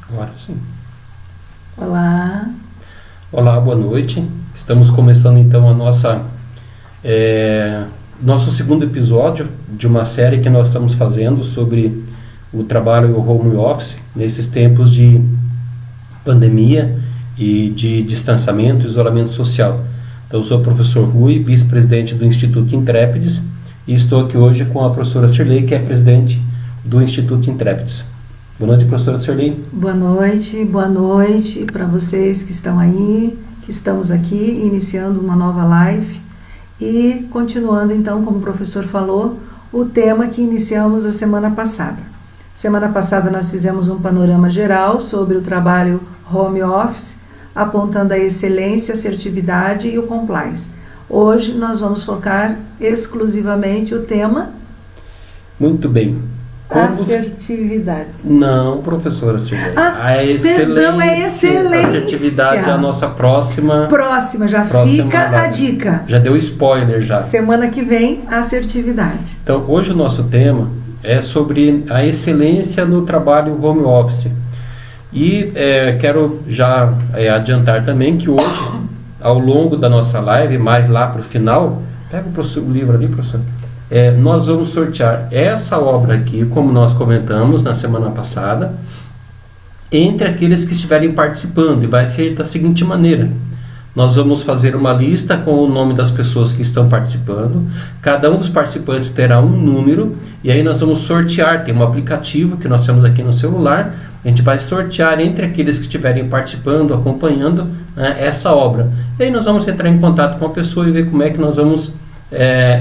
Agora sim. Olá. Olá, boa noite. Estamos começando então a nosso segundo episódio de uma série que nós estamos fazendo sobre o trabalho e o home office nesses tempos de pandemia e de distanciamento e isolamento social. Então, eu sou o professor Rui, vice-presidente do Instituto Intrépides, e estou aqui hoje com a professora Sirlei, que é presidente do Instituto Intrépides. Boa noite, professora Sirlei. Boa noite para vocês que estão aí, que estamos aqui iniciando uma nova live e continuando então, como o professor falou, o tema que iniciamos a semana passada. Semana passada nós fizemos um panorama geral sobre o trabalho home office, apontando a excelência, assertividade e o compliance. Hoje nós vamos focar exclusivamente o tema... Muito bem. Assertividade. Não, professora Sirlei. A excelência. Assertividade é a nossa próxima fica live. a dica. Já deu spoiler já. Semana que vem, assertividade. Então, hoje o nosso tema é sobre a excelência no trabalho home office. E quero já adiantar também que hoje, ao longo da nossa live, mais lá para o final, pega o livro ali, professor. Nós vamos sortear essa obra aqui, como nós comentamos na semana passada, entre aqueles que estiverem participando, e vai ser da seguinte maneira: nós vamos fazer uma lista com o nome das pessoas que estão participando, cada um dos participantes terá um número, e aí nós vamos sortear, tem um aplicativo que nós temos aqui no celular, a gente vai sortear entre aqueles que estiverem participando, acompanhando, né, essa obra, e aí nós vamos entrar em contato com a pessoa e ver como é que nós vamos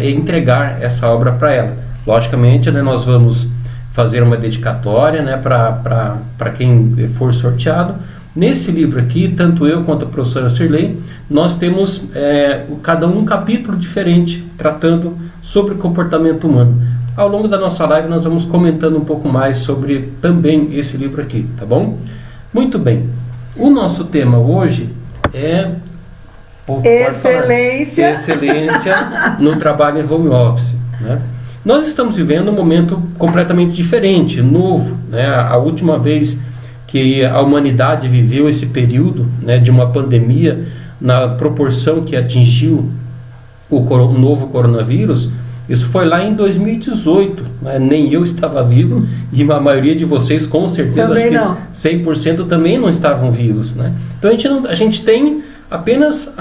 entregar essa obra para ela. Logicamente, né, nós vamos fazer uma dedicatória, né, para quem for sorteado. Nesse livro aqui, tanto eu quanto a professora Sirlei, nós temos cada um capítulo diferente, tratando sobre o comportamento humano. Ao longo da nossa live nós vamos comentando um pouco mais sobre também esse livro aqui, tá bom? Muito bem. O nosso tema hoje é excelência no trabalho em home office, né? Nós estamos vivendo um momento completamente diferente, novo, né? A última vez que a humanidade viveu esse período, né, de uma pandemia na proporção que atingiu o novo coronavírus, isso foi lá em 2018, né? Nem eu estava vivo e a maioria de vocês com certeza, também acho que 100% também não estavam vivos, né? Então a gente tem apenas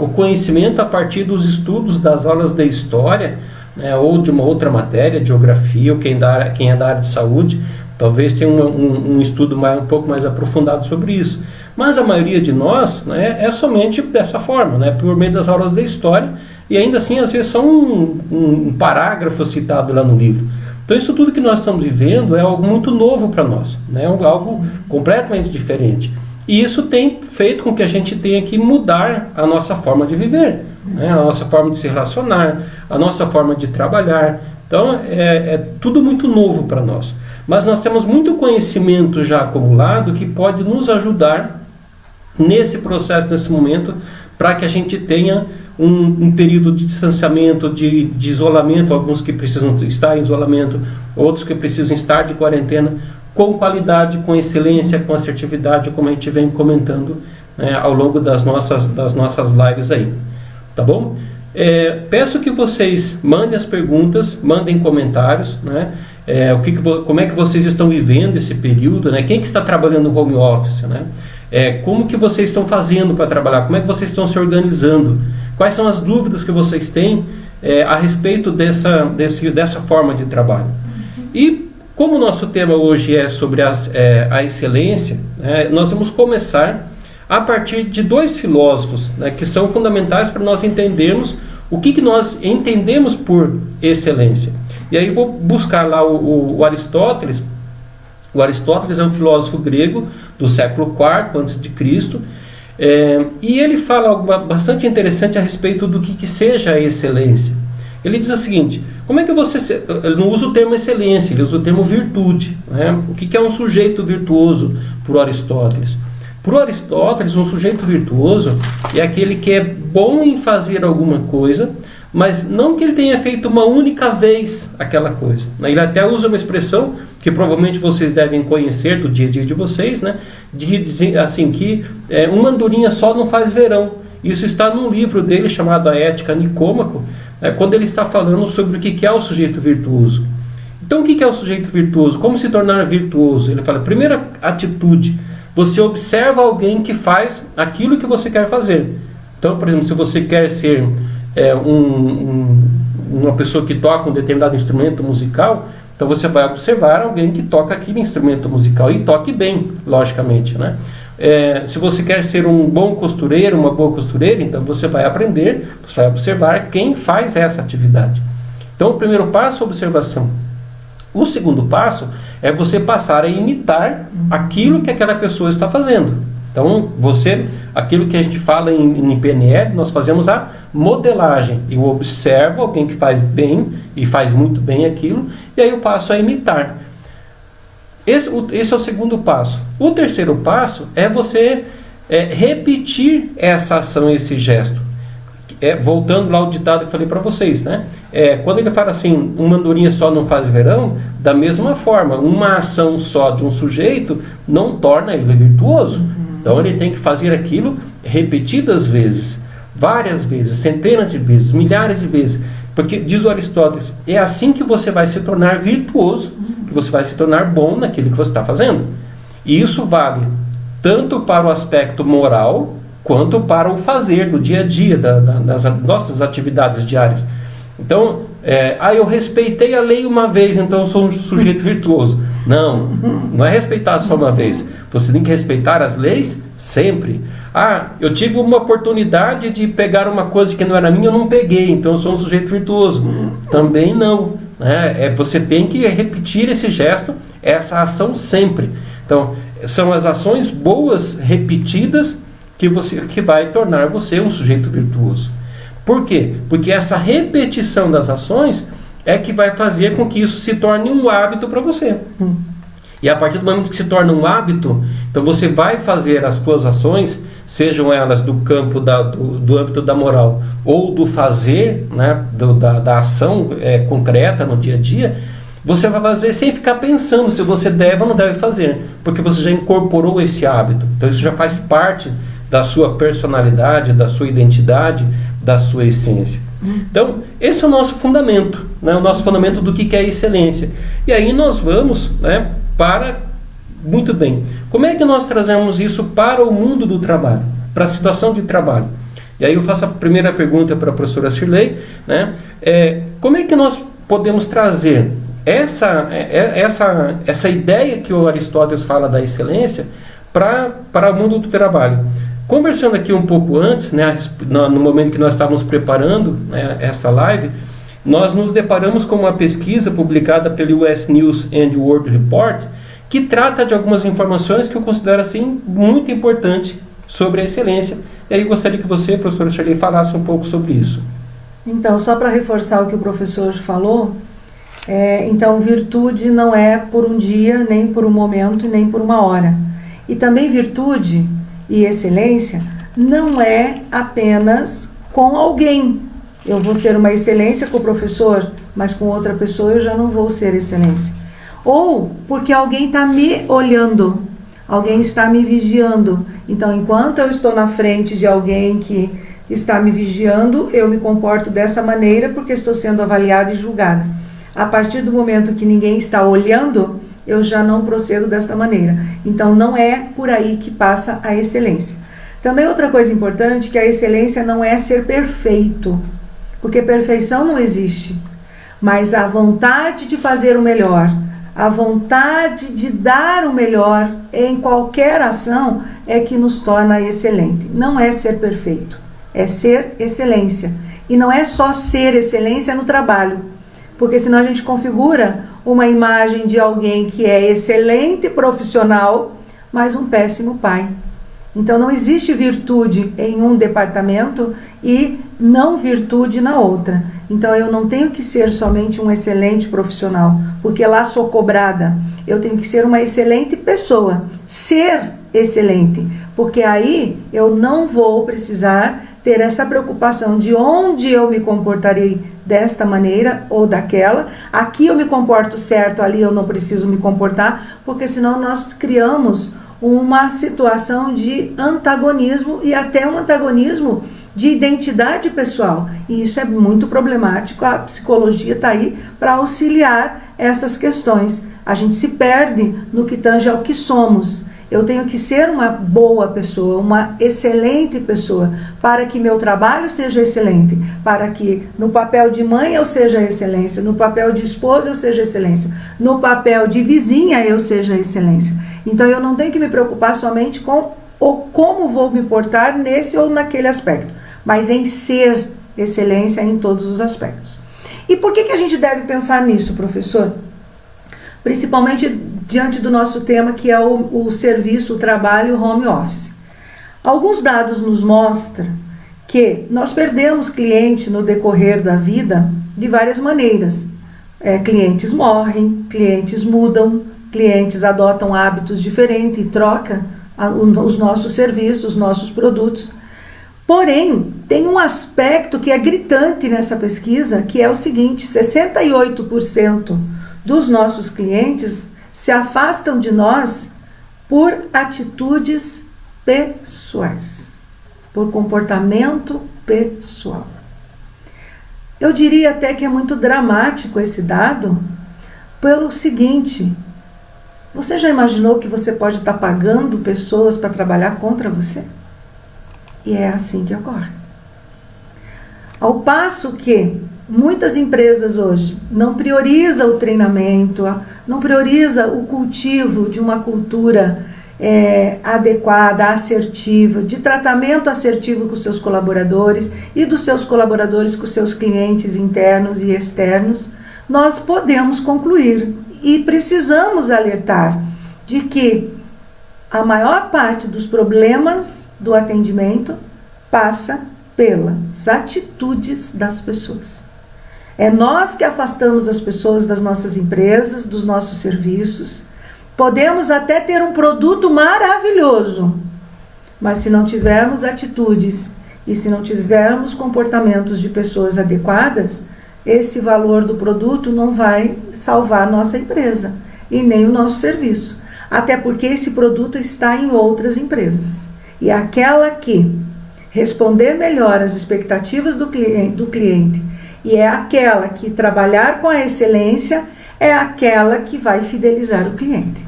o conhecimento a partir dos estudos das aulas de história, né, ou de uma outra matéria, de geografia, ou quem é da área de saúde, talvez tenha um estudo um pouco mais aprofundado sobre isso. Mas a maioria de nós, né, é somente dessa forma, né, por meio das aulas de história, e ainda assim às vezes só um parágrafo citado lá no livro. Então isso tudo que nós estamos vivendo é algo muito novo para nós, né, algo completamente diferente. E isso tem feito com que a gente tenha que mudar a nossa forma de viver, né? A nossa forma de se relacionar, a nossa forma de trabalhar. Então, é tudo muito novo para nós. Mas nós temos muito conhecimento já acumulado que pode nos ajudar nesse processo, nesse momento, para que a gente tenha um período de distanciamento, de isolamento, alguns que precisam estar em isolamento, outros que precisam estar de quarentena, com qualidade, com excelência, com assertividade, como a gente vem comentando, né, ao longo das nossas lives aí, tá bom? Peço que vocês mandem as perguntas, mandem comentários, né, como é que vocês estão vivendo esse período, né, quem que está trabalhando no home office, né, como que vocês estão fazendo para trabalhar, como é que vocês estão se organizando, quais são as dúvidas que vocês têm a respeito dessa forma de trabalho. E como o nosso tema hoje é sobre a excelência, nós vamos começar a partir de dois filósofos, né, que são fundamentais para nós entendermos o que nós entendemos por excelência. E aí vou buscar lá o Aristóteles. O Aristóteles é um filósofo grego do século IV a.C., e ele fala algo bastante interessante a respeito do que seja a excelência. Ele diz o seguinte: como é que você... Ele não usa o termo excelência, ele usa o termo virtude, né? O que é um sujeito virtuoso por Aristóteles? Por Aristóteles, um sujeito virtuoso é aquele que é bom em fazer alguma coisa, mas não que ele tenha feito uma única vez aquela coisa. Ele até usa uma expressão que provavelmente vocês devem conhecer do dia a dia de vocês, né? De dizer assim que uma andorinha só não faz verão. Isso está num livro dele chamado A Ética Nicômaco, quando ele está falando sobre o que é o sujeito virtuoso. Então, o que é o sujeito virtuoso? Como se tornar virtuoso? Ele fala, primeira atitude, você observa alguém que faz aquilo que você quer fazer. Então, por exemplo, se você quer ser uma pessoa que toca um determinado instrumento musical, então você vai observar alguém que toca aquele instrumento musical e toque bem, logicamente, né? Se você quer ser um bom costureiro, uma boa costureira, então você vai aprender, você vai observar quem faz essa atividade. Então, o primeiro passo é a observação. O segundo passo é você passar a imitar aquilo que aquela pessoa está fazendo. Então, aquilo que a gente fala em PNL, nós fazemos a modelagem. Eu observo alguém que faz bem e faz muito bem aquilo, e aí eu passo a imitar. Esse é o segundo passo. O terceiro passo é você repetir essa ação, esse gesto. Voltando lá ao ditado que eu falei para vocês, né? Quando ele fala assim, uma andorinha só não faz verão, da mesma forma, uma ação só de um sujeito não torna ele virtuoso. Então ele tem que fazer aquilo repetidas vezes, várias vezes, centenas de vezes, milhares de vezes. Porque, diz o Aristóteles, é assim que você vai se tornar virtuoso, que você vai se tornar bom naquilo que você está fazendo. E isso vale tanto para o aspecto moral, quanto para o fazer do dia a dia, das nossas atividades diárias. Então, eu respeitei a lei uma vez, então eu sou um sujeito virtuoso. Não é respeitar só uma vez. Você tem que respeitar as leis sempre. Eu tive uma oportunidade de pegar uma coisa que não era minha, eu não peguei, então eu sou um sujeito virtuoso. Também não. Você tem que repetir esse gesto, essa ação sempre. Então, são as ações boas repetidas que vai tornar você um sujeito virtuoso. Por quê? Porque essa repetição das ações é que vai fazer com que isso se torne um hábito para você. E a partir do momento que se torna um hábito, então você vai fazer as suas ações, sejam elas do campo do âmbito da moral ou do fazer, né, da ação concreta no dia a dia, você vai fazer sem ficar pensando se você deve ou não deve fazer, porque você já incorporou esse hábito. Então isso já faz parte da sua personalidade, da sua identidade, da sua essência. Então, esse é o nosso fundamento, né? O nosso fundamento do que é excelência. E aí nós vamos, né, muito bem, como é que nós trazemos isso para o mundo do trabalho, para a situação de trabalho? E aí eu faço a primeira pergunta para a professora Shirley, né? Como é que nós podemos trazer essa ideia que o Aristóteles fala da excelência para o mundo do trabalho? Conversando aqui um pouco antes, né, no momento que nós estávamos preparando, né, essa live, nós nos deparamos com uma pesquisa publicada pelo US News and World Report, que trata de algumas informações que eu considero assim muito importantes sobre a excelência. E aí eu gostaria que você, professora Shirley, falasse um pouco sobre isso. Então, só para reforçar o que o professor falou, então virtude não é por um dia, nem por um momento, nem por uma hora. E também virtude e excelência não é apenas com alguém. Eu vou ser uma excelência com o professor, mas com outra pessoa eu já não vou ser excelência. Ou porque alguém está me olhando, alguém está me vigiando. Então, enquanto eu estou na frente de alguém que está me vigiando, eu me comporto dessa maneira porque estou sendo avaliada e julgada. A partir do momento que ninguém está olhando, eu já não procedo desta maneira. Então, não é por aí que passa a excelência. Também outra coisa importante, que a excelência não é ser perfeito, porque perfeição não existe, mas a vontade de fazer o melhor, a vontade de dar o melhor em qualquer ação é que nos torna excelente. Não é ser perfeito, é ser excelência. E não é só ser excelência no trabalho, porque senão a gente configura uma imagem de alguém que é excelente profissional, mas um péssimo pai. Então não existe virtude em um departamento e não virtude na outra. Então eu não tenho que ser somente um excelente profissional, porque lá sou cobrada. Eu tenho que ser uma excelente pessoa, ser excelente, porque aí eu não vou precisar ter essa preocupação de onde eu me comportarei desta maneira ou daquela. Aqui eu me comporto certo, ali eu não preciso me comportar, porque senão nós criamos uma situação de antagonismo e até um antagonismo de identidade pessoal. E isso é muito problemático. A psicologia está aí para auxiliar essas questões. A gente se perde no que tange ao que somos. Eu tenho que ser uma boa pessoa, uma excelente pessoa, para que meu trabalho seja excelente, para que no papel de mãe eu seja excelência, no papel de esposa eu seja excelência, no papel de vizinha eu seja excelência. Então eu não tenho que me preocupar somente com como vou me portar nesse ou naquele aspecto, mas em ser excelência em todos os aspectos. E por que a gente deve pensar nisso, professor? Principalmente diante do nosso tema, que é o serviço, o trabalho, o home office. Alguns dados nos mostram que nós perdemos clientes no decorrer da vida de várias maneiras. Clientes morrem, clientes mudam, clientes adotam hábitos diferentes e trocam os nossos serviços, os nossos produtos. Porém, tem um aspecto que é gritante nessa pesquisa, que é o seguinte: 68% dos nossos clientes se afastam de nós por atitudes pessoais, por comportamento pessoal. Eu diria até que é muito dramático esse dado, pelo seguinte: você já imaginou que você pode estar pagando pessoas para trabalhar contra você? E é assim que ocorre. Ao passo que muitas empresas hoje não priorizam o treinamento, não priorizam o cultivo de uma cultura adequada, assertiva, de tratamento assertivo com os seus colaboradores e dos seus colaboradores com os seus clientes internos e externos, nós podemos concluir e precisamos alertar de que a maior parte dos problemas do atendimento passa pelas atitudes das pessoas. É nós que afastamos as pessoas das nossas empresas, dos nossos serviços. Podemos até ter um produto maravilhoso, mas se não tivermos atitudes e se não tivermos comportamentos de pessoas adequadas, esse valor do produto não vai salvar a nossa empresa e nem o nosso serviço. Até porque esse produto está em outras empresas. E aquela que responder melhor às expectativas do cliente e é aquela que trabalhar com a excelência, é aquela que vai fidelizar o cliente.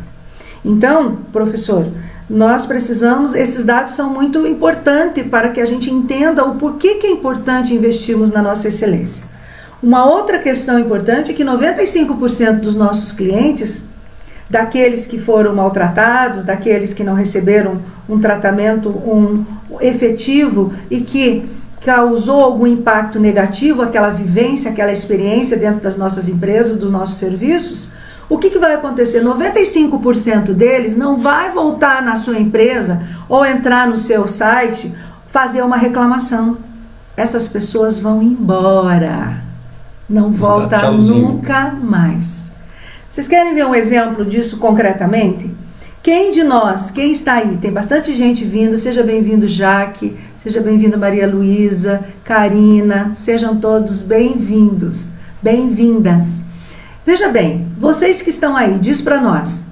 Então, professor, nós precisamos, esses dados são muito importantes para que a gente entenda o porquê que é importante investirmos na nossa excelência. Uma outra questão importante é que 95% dos nossos clientes, daqueles que foram maltratados, daqueles que não receberam um tratamento efetivo e que causou algum impacto negativo, aquela vivência, aquela experiência dentro das nossas empresas, dos nossos serviços, o que vai acontecer? 95% deles não vai voltar na sua empresa ou entrar no seu site, fazer uma reclamação. Essas pessoas vão embora, não voltam nunca mais. Vocês querem ver um exemplo disso concretamente? Quem de nós, quem está aí? Tem bastante gente vindo, seja bem-vindo Jaque, seja bem-vinda Maria Luísa, Karina, sejam todos bem-vindos, bem-vindas. Veja bem, vocês que estão aí, diz para nós.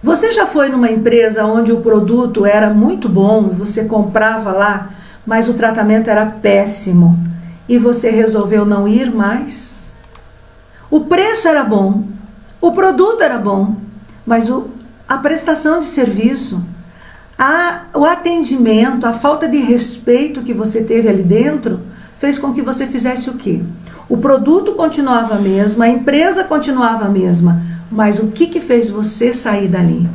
Você já foi numa empresa onde o produto era muito bom, você comprava lá, mas o tratamento era péssimo e você resolveu não ir mais? O preço era bom, o produto era bom, mas a prestação de serviço, o atendimento, a falta de respeito que você teve ali dentro, fez com que você fizesse o quê? O produto continuava a mesma, a empresa continuava a mesma, mas o que fez você sair dali?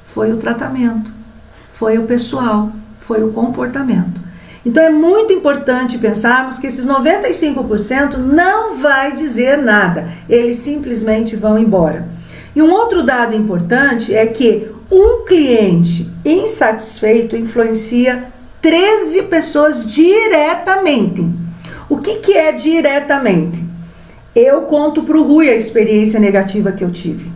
Foi o tratamento, foi o pessoal, foi o comportamento. Então é muito importante pensarmos que esses 95% não vai dizer nada, eles simplesmente vão embora. E um outro dado importante é que um cliente insatisfeito influencia 13 pessoas diretamente. O que é diretamente? Eu conto para o Rui a experiência negativa que eu tive.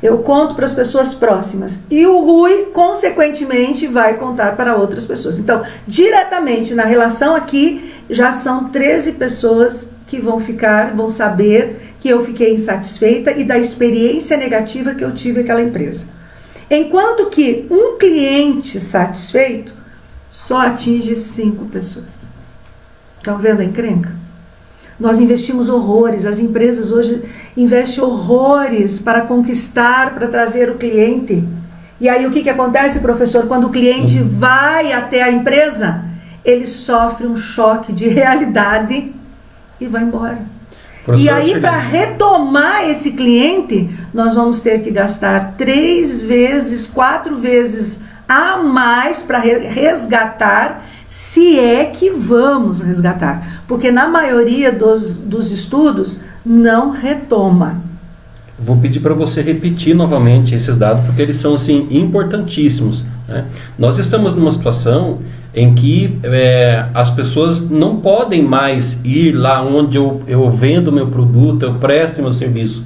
eu conto para as pessoas próximas. E o Rui, consequentemente, vai contar para outras pessoas. Então, diretamente na relação aqui, já são 13 pessoas que vão saber que eu fiquei insatisfeita e da experiência negativa que eu tive com aquela empresa. Enquanto que um cliente satisfeito só atinge 5 pessoas. Estão vendo a encrenca? Nós investimos horrores, as empresas hoje investem horrores para conquistar, para trazer o cliente. E aí o que acontece, professor? Quando o cliente vai até a empresa, ele sofre um choque de realidade e vai embora. E aí, para retomar esse cliente, nós vamos ter que gastar 3 vezes, 4 vezes a mais para resgatar, se é que vamos resgatar. Porque na maioria dos estudos, não retoma. Vou pedir para você repetir novamente esses dados, porque eles são assim, importantíssimos, né? Nós estamos numa situação em que as pessoas não podem mais ir lá onde eu vendo meu produto, eu presto meu serviço.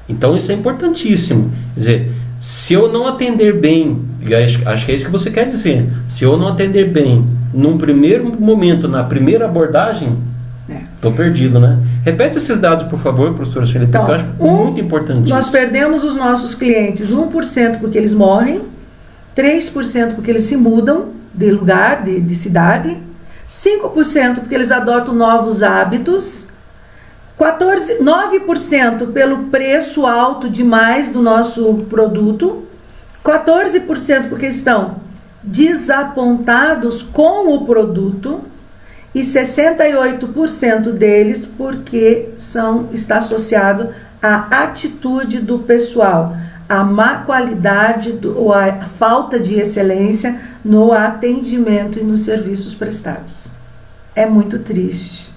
Então isso é importantíssimo. Quer dizer, se eu não atender bem, e acho que é isso que você quer dizer, se eu não atender bem num primeiro momento, na primeira abordagem, estou perdido, né? Repete esses dados, por favor, professora Shirley, porque eu acho muito importante. Nós perdemos os nossos clientes 1% porque eles morrem, 3% porque eles se mudam de lugar, de cidade, 5% porque eles adotam novos hábitos, 9% pelo preço alto demais do nosso produto, 14% porque estão desapontados com o produto e 68% deles porque está associado à atitude do pessoal, a má qualidade ou a falta de excelência no atendimento e nos serviços prestados. É muito triste.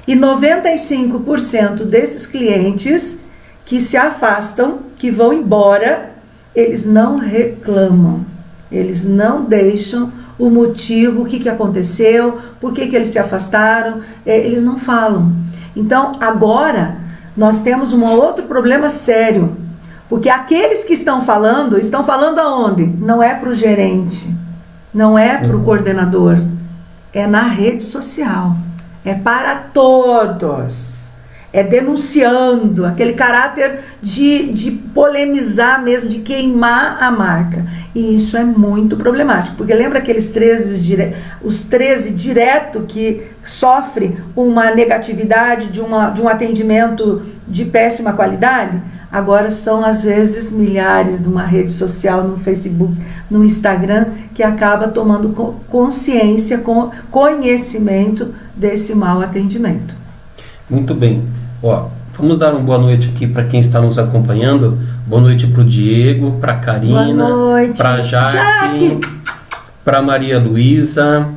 E 95% desses clientes que se afastam, que vão embora, eles não reclamam, eles não deixam o motivo, o que aconteceu, por que eles se afastaram, eles não falam. Então, agora, nós temos um outro problema sério, porque aqueles que estão falando aonde? Não é para o gerente, não é para o coordenador, é na rede social, é para todos, é denunciando, aquele caráter de polemizar mesmo, de queimar a marca. E isso é muito problemático, porque lembra aqueles 13 direto que sofrem uma negatividade de um atendimento de péssima qualidade? Agora são às vezes milhares numa rede social, no Facebook, no Instagram, que acaba tomando consciência, conhecimento desse mau atendimento. Muito bem. Vamos dar uma boa noite aqui para quem está nos acompanhando. Boa noite para o Diego, para a Karina, para a Jaque, para a Maria Luísa,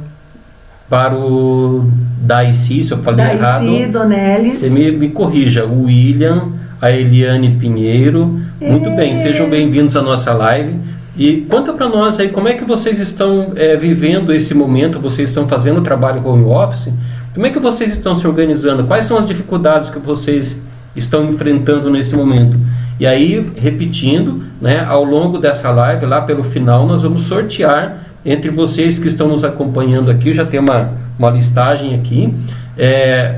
para o Daisy, se eu falei errado. Daisy, Donelis. Você me corrija, o William, a Eliane Pinheiro. Muito bem, sejam bem-vindos à nossa live. E conta para nós aí, como é que vocês estão vivendo esse momento? Vocês estão fazendo o trabalho home office? Como é que vocês estão se organizando? Quais são as dificuldades que vocês estão enfrentando nesse momento? E aí, repetindo, né, ao longo dessa live, lá pelo final, nós vamos sortear entre vocês que estão nos acompanhando aqui, já tem uma listagem aqui,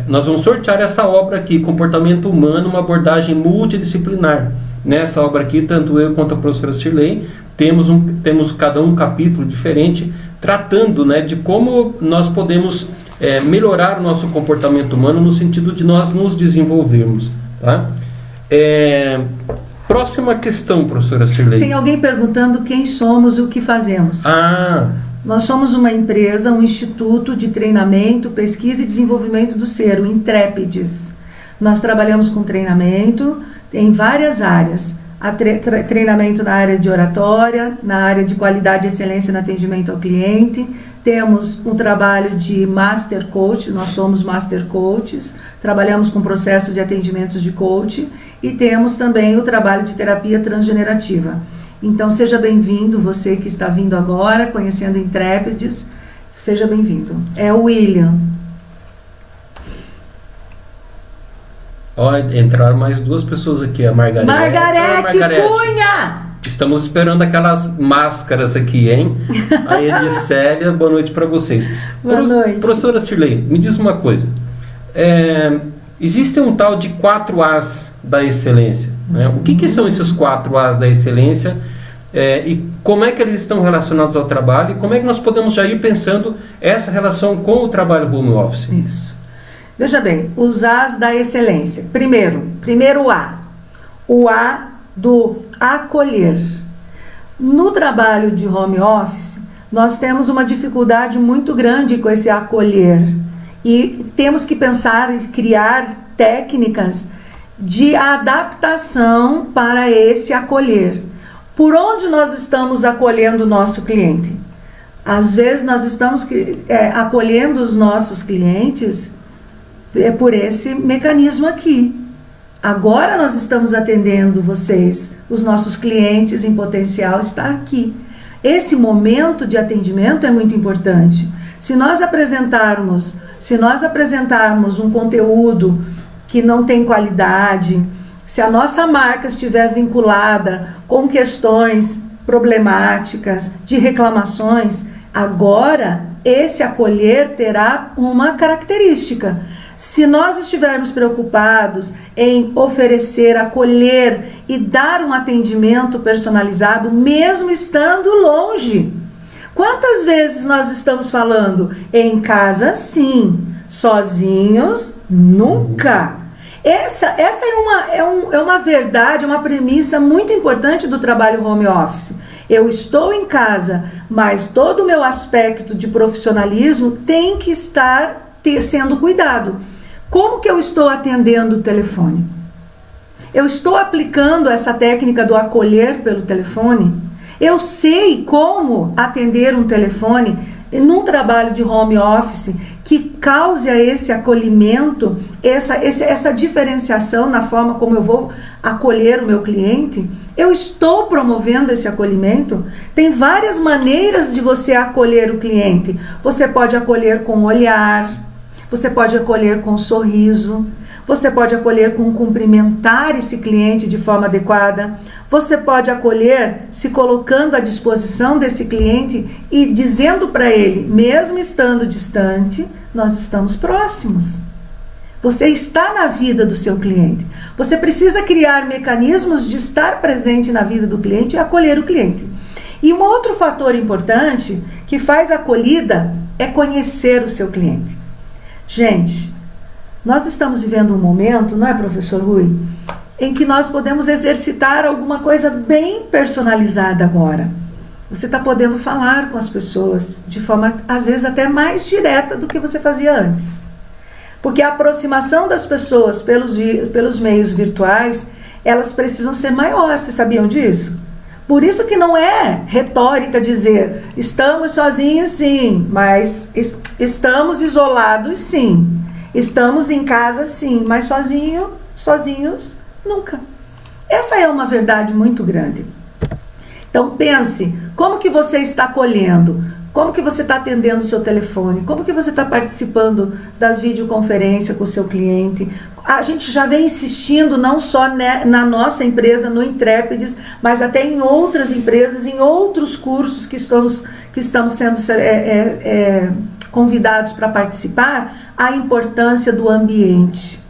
nós vamos sortear essa obra aqui, Comportamento Humano, uma abordagem multidisciplinar. Nessa obra aqui, tanto eu quanto a professora Shirley, temos cada um capítulo diferente, tratando, né, de como nós podemos melhorar o nosso comportamento humano no sentido de nós nos desenvolvermos. Tá? Próxima questão, professora Shirley. Tem alguém perguntando quem somos e o que fazemos. Nós somos uma empresa, um instituto de treinamento, pesquisa e desenvolvimento do ser, o Intrépides. Nós trabalhamos com treinamento em várias áreas. Treinamento na área de oratória, na área de qualidade e excelência no atendimento ao cliente. Temos um trabalho de Master Coach, nós somos Master Coaches, trabalhamos com processos e atendimentos de coach e temos também o trabalho de terapia transgenerativa. Então seja bem-vindo, você que está vindo agora, conhecendo Intrépides, seja bem-vindo. É o William. Olha, entraram mais 2 pessoas aqui, a Margarete. Margarete Cunha! Estamos esperando aquelas máscaras aqui, hein? A Edicélia, boa noite para vocês. Boa noite. Professora Cirlei, me diz uma coisa. Existe um tal de 4 As da excelência, né? O que são esses 4 As da excelência? E como é que eles estão relacionados ao trabalho? E como é que nós podemos já ir pensando essa relação com o trabalho home office? Isso. Veja bem, os As da excelência. Primeiro A. O A do acolher. No trabalho de home office, nós temos uma dificuldade muito grande com esse acolher. E temos que pensar em criar técnicas de adaptação para esse acolher. Por onde nós estamos acolhendo o nosso cliente? Às vezes nós estamos acolhendo os nossos clientes por esse mecanismo aqui. Agora nós estamos atendendo vocês, os nossos clientes em potencial está aqui. Esse momento de atendimento é muito importante. Se nós apresentarmos um conteúdo que não tem qualidade, se a nossa marca estiver vinculada com questões problemáticas, de reclamações, agora esse acolher terá uma característica. Se nós estivermos preocupados em oferecer, acolher e dar um atendimento personalizado, mesmo estando longe. Quantas vezes nós estamos falando em casa, sim, sozinhos, nunca. Essa é uma verdade, uma premissa muito importante do trabalho home office. Eu estou em casa, mas todo o meu aspecto de profissionalismo tem que estar sendo cuidado. Como que eu estou atendendo o telefone? Eu estou aplicando essa técnica do acolher pelo telefone? Eu sei como atender um telefone num trabalho de home office que cause esse acolhimento, essa diferenciação na forma como eu vou acolher o meu cliente? Eu estou promovendo esse acolhimento? Tem várias maneiras de você acolher o cliente. Você pode acolher com o olhar, você pode acolher com um sorriso, você pode acolher com cumprimentar esse cliente de forma adequada, você pode acolher se colocando à disposição desse cliente e dizendo para ele, mesmo estando distante, nós estamos próximos. Você está na vida do seu cliente. Você precisa criar mecanismos de estar presente na vida do cliente e acolher o cliente. E um outro fator importante que faz a acolhida é conhecer o seu cliente. Gente, nós estamos vivendo um momento, não é, professor Rui, em que nós podemos exercitar alguma coisa bem personalizada agora. Você está podendo falar com as pessoas de forma, às vezes, até mais direta do que você fazia antes. Porque a aproximação das pessoas pelos meios virtuais, elas precisam ser maiores, vocês sabiam disso? Por isso que não é retórica dizer, estamos sozinhos sim, mas estamos isolados sim. Estamos em casa sim, mas sozinhos nunca. Essa é uma verdade muito grande. Então pense, como que você está acolhendo? Como que você está atendendo o seu telefone? Como que você está participando das videoconferências com o seu cliente? A gente já vem insistindo não só na nossa empresa, no Intrépides, mas até em outras empresas, em outros cursos que estamos sendo convidados para participar, a importância do ambiente.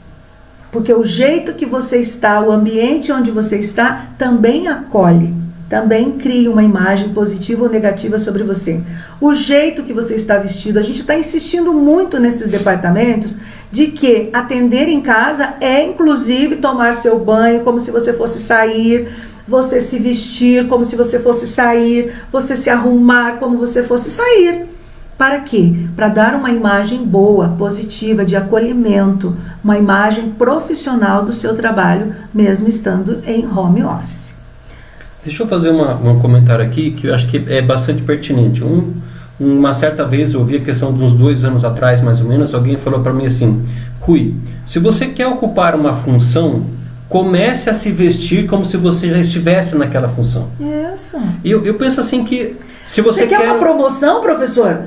Porque o jeito que você está, o ambiente onde você está, também acolhe. Também cria uma imagem positiva ou negativa sobre você. O jeito que você está vestido, a gente está insistindo muito nesses departamentos de que atender em casa é inclusive tomar seu banho como se você fosse sair, você se vestir como se você fosse sair, você se arrumar como você fosse sair. Para quê? Para dar uma imagem boa, positiva, de acolhimento, uma imagem profissional do seu trabalho, mesmo estando em home office. Deixa eu fazer um comentário aqui que eu acho que é bastante pertinente. Uma certa vez eu ouvi a questão de uns 2 anos atrás, mais ou menos, alguém falou para mim assim, Rui, se você quer ocupar uma função, comece a se vestir como se você já estivesse naquela função. Isso. Eu penso assim que se você quer uma promoção, professor?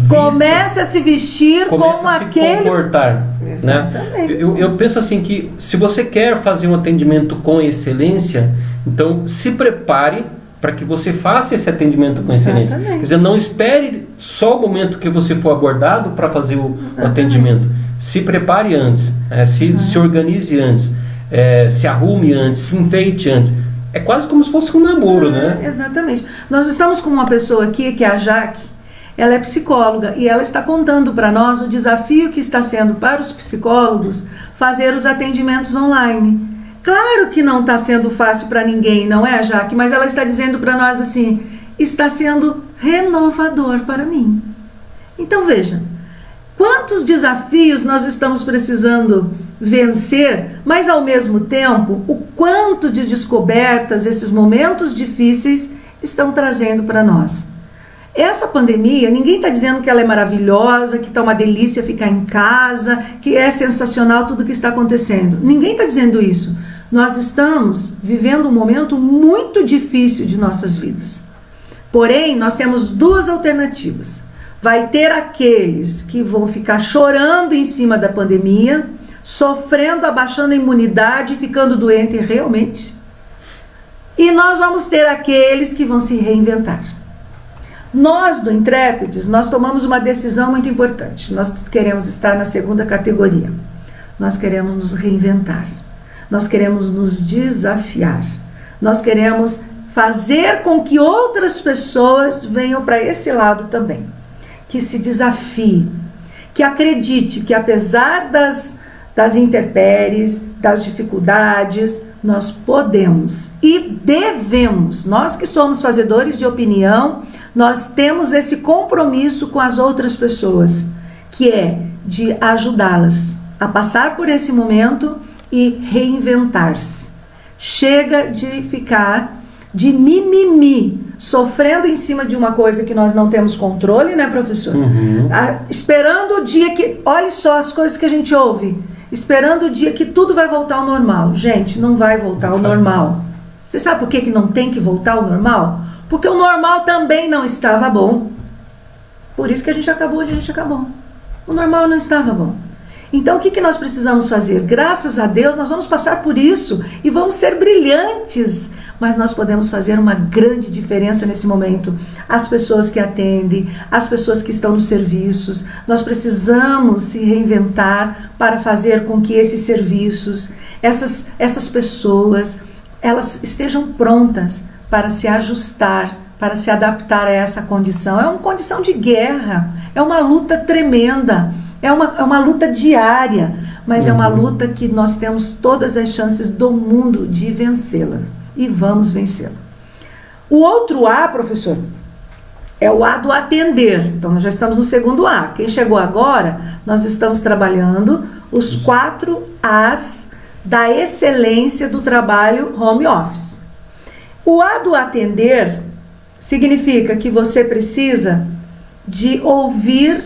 Comece a se vestir como aquele... se comportar. Exatamente. Né? Eu penso assim que se você quer fazer um atendimento com excelência, então se prepare para que você faça esse atendimento com excelência. Exatamente. Quer dizer, não espere só o momento que você for abordado para fazer o atendimento. Se prepare antes, se organize antes, se arrume antes, se enfeite antes. É quase como se fosse um namoro, né? Exatamente. Nós estamos com uma pessoa aqui, que é a Jaque. Ela é psicóloga e ela está contando para nós o desafio que está sendo para os psicólogos fazer os atendimentos online. Claro que não está sendo fácil para ninguém, não é, Jaque? Mas ela está dizendo para nós assim, está sendo renovador para mim. Então veja, quantos desafios nós estamos precisando vencer, mas ao mesmo tempo, o quanto de descobertas esses momentos difíceis estão trazendo para nós. Essa pandemia, ninguém está dizendo que ela é maravilhosa, que está uma delícia ficar em casa, que é sensacional tudo que está acontecendo. Ninguém está dizendo isso. Nós estamos vivendo um momento muito difícil de nossas vidas. Porém, nós temos duas alternativas. Vai ter aqueles que vão ficar chorando em cima da pandemia, sofrendo, abaixando a imunidade, ficando doente realmente. E nós vamos ter aqueles que vão se reinventar. Nós do Intrépides, nós tomamos uma decisão muito importante. Nós queremos estar na segunda categoria. Nós queremos nos reinventar. Nós queremos nos desafiar. Nós queremos fazer com que outras pessoas venham para esse lado também. Que se desafie. Que acredite que apesar das intempéries, das dificuldades, nós podemos e devemos. Nós que somos fazedores de opinião, nós temos esse compromisso com as outras pessoas, que é de ajudá-las a passar por esse momento e reinventar-se. Chega de ficar de mimimi, sofrendo em cima de uma coisa que nós não temos controle, né, professor? Esperando o dia que... Olha só as coisas que a gente ouve. Esperando o dia que tudo vai voltar ao normal. Gente, não vai voltar ao normal. Você sabe por que não tem que voltar ao normal? Porque o normal também não estava bom. Por isso que a gente acabou onde a gente acabou. O normal não estava bom. Então o que nós precisamos fazer? Graças a Deus nós vamos passar por isso e vamos ser brilhantes. Mas nós podemos fazer uma grande diferença nesse momento. As pessoas que atendem, as pessoas que estão nos serviços, nós precisamos se reinventar para fazer com que esses serviços, essas pessoas, elas estejam prontas para se ajustar, para se adaptar a essa condição. É uma condição de guerra, é uma luta tremenda, é uma luta diária, mas é uma luta que nós temos todas as chances do mundo de vencê-la. E vamos vencê-la. O outro A, professor, é o A do atender. Então, nós já estamos no segundo A. Quem chegou agora, nós estamos trabalhando os 4 As da excelência do trabalho home office. O A do atender significa que você precisa de ouvir,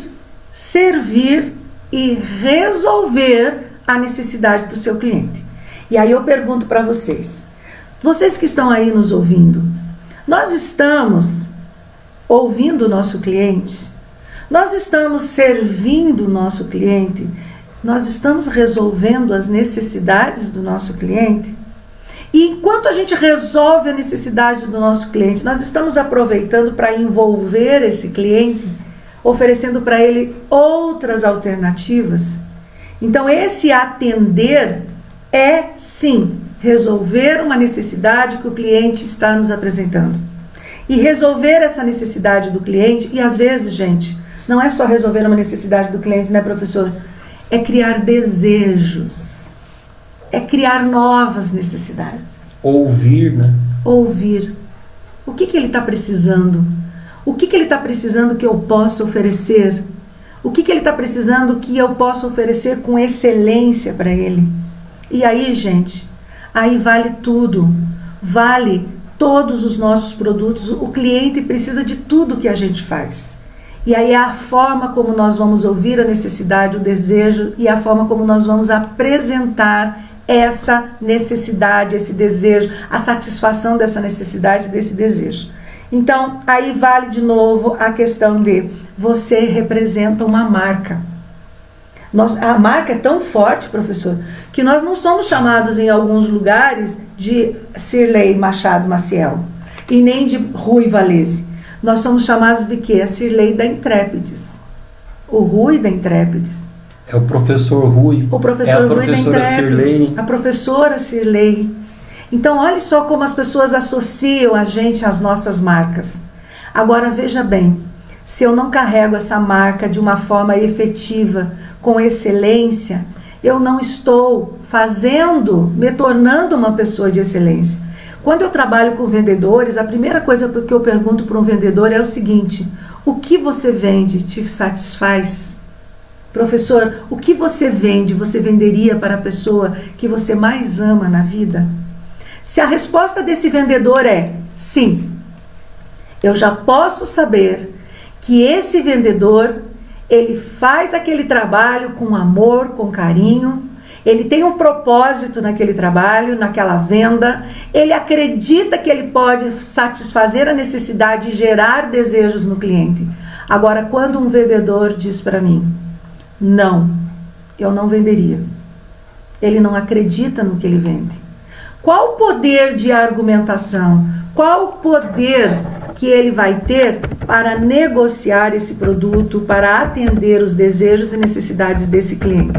servir e resolver a necessidade do seu cliente. E aí eu pergunto para vocês que estão aí nos ouvindo, nós estamos ouvindo o nosso cliente? Nós estamos servindo o nosso cliente? Nós estamos resolvendo as necessidades do nosso cliente? E enquanto a gente resolve a necessidade do nosso cliente, nós estamos aproveitando para envolver esse cliente, oferecendo para ele outras alternativas? Então esse atender é sim resolver uma necessidade que o cliente está nos apresentando. E resolver essa necessidade do cliente, e às vezes, gente, não é só resolver uma necessidade do cliente, né, professor? É criar desejos, é criar novas necessidades. Ouvir, né? Ouvir. O que ele está precisando? O que ele está precisando que eu possa oferecer? O que ele está precisando que eu possa oferecer com excelência para ele? E aí, gente, aí vale tudo, vale todos os nossos produtos. O cliente precisa de tudo que a gente faz. E aí é a forma como nós vamos ouvir a necessidade, o desejo, e a forma como nós vamos apresentar essa necessidade, esse desejo, a satisfação dessa necessidade, desse desejo. Então, aí vale de novo a questão de você representa uma marca. A marca é tão forte, professor, que nós não somos chamados em alguns lugares de Cirlei Machado Maciel e nem de Rui Valese. Nós somos chamados de quê? A Cirlei da Intrépides. O Rui da Intrépides. É o professor Rui. O professor Rui da Intrépides. Cirlei. A professora Cirlei. Então, olhe só como as pessoas associam a gente às nossas marcas. Agora, veja bem, se eu não carrego essa marca de uma forma efetiva, com excelência, eu não estou me tornando uma pessoa de excelência. Quando eu trabalho com vendedores, a primeira coisa que eu pergunto para um vendedor é o seguinte: o que você vende te satisfaz? Professor, o que você vende, você venderia para a pessoa que você mais ama na vida? Se a resposta desse vendedor é sim, eu já posso saber que esse vendedor, ele faz aquele trabalho com amor, com carinho, ele tem um propósito naquele trabalho, naquela venda, ele acredita que ele pode satisfazer a necessidade e gerar desejos no cliente. Agora, quando um vendedor diz para mim, não, eu não venderia, ele não acredita no que ele vende. Qual o poder de argumentação? Qual o poder que ele vai ter para negociar esse produto, para atender os desejos e necessidades desse cliente?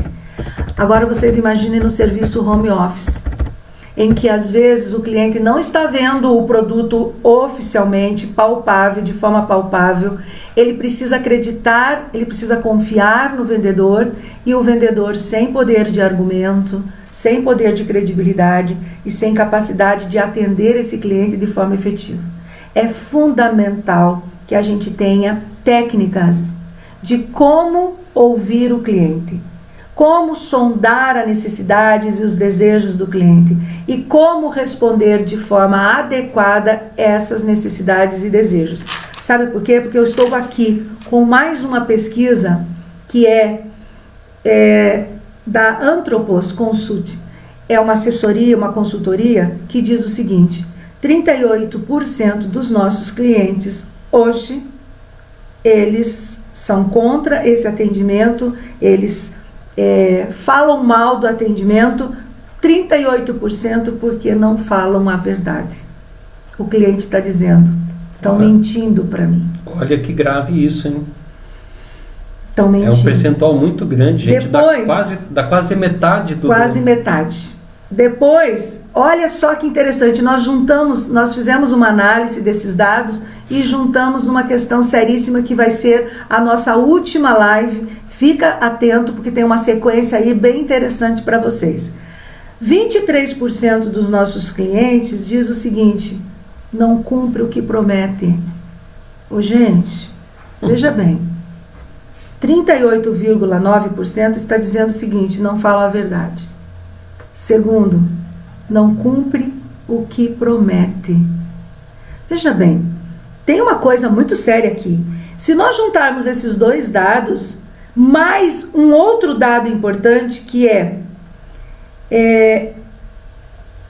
Agora vocês imaginem no serviço home office, em que às vezes o cliente não está vendo o produto oficialmente, palpável, de forma palpável. Ele precisa acreditar, ele precisa confiar no vendedor, e o vendedor sem poder de argumento, sem poder de credibilidade e sem capacidade de atender esse cliente de forma efetiva. É fundamental que a gente tenha técnicas de como ouvir o cliente, como sondar as necessidades e os desejos do cliente e como responder de forma adequada essas necessidades e desejos. Sabe por quê? Porque eu estou aqui com mais uma pesquisa que é da Anthropos Consult. É uma assessoria, uma consultoria que diz o seguinte: 38% dos nossos clientes hoje, eles são contra esse atendimento, eles falam mal do atendimento, 38% porque não falam a verdade. O cliente está dizendo, estão mentindo para mim. Olha que grave isso, hein? Estão mentindo. É um percentual muito grande, gente. Depois, dá quase metade do... Quase metade. Depois, olha só que interessante, nós fizemos uma análise desses dados e juntamos numa questão seríssima que vai ser a nossa última live. Fica atento porque tem uma sequência aí bem interessante para vocês. 23% dos nossos clientes diz o seguinte: não cumpre o que promete. Ô, gente, veja bem, 38,9% está dizendo o seguinte: não fala a verdade. Segundo, não cumpre o que promete. Veja bem, tem uma coisa muito séria aqui. Se nós juntarmos esses dois dados, mais um outro dado importante que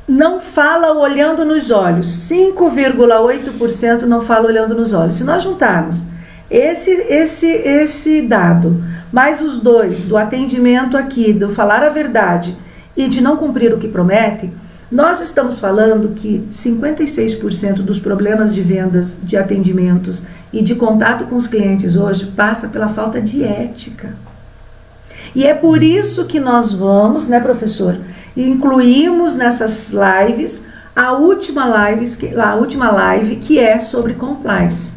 não fala olhando nos olhos. 5,8% não fala olhando nos olhos. Se nós juntarmos esse dado, mais os dois, do atendimento aqui, do falar a verdade e de não cumprir o que promete, nós estamos falando que 56% dos problemas de vendas, de atendimentos e de contato com os clientes hoje passa pela falta de ética. E é por isso que nós vamos, né, professor, incluímos nessas lives a última live que é sobre compliance,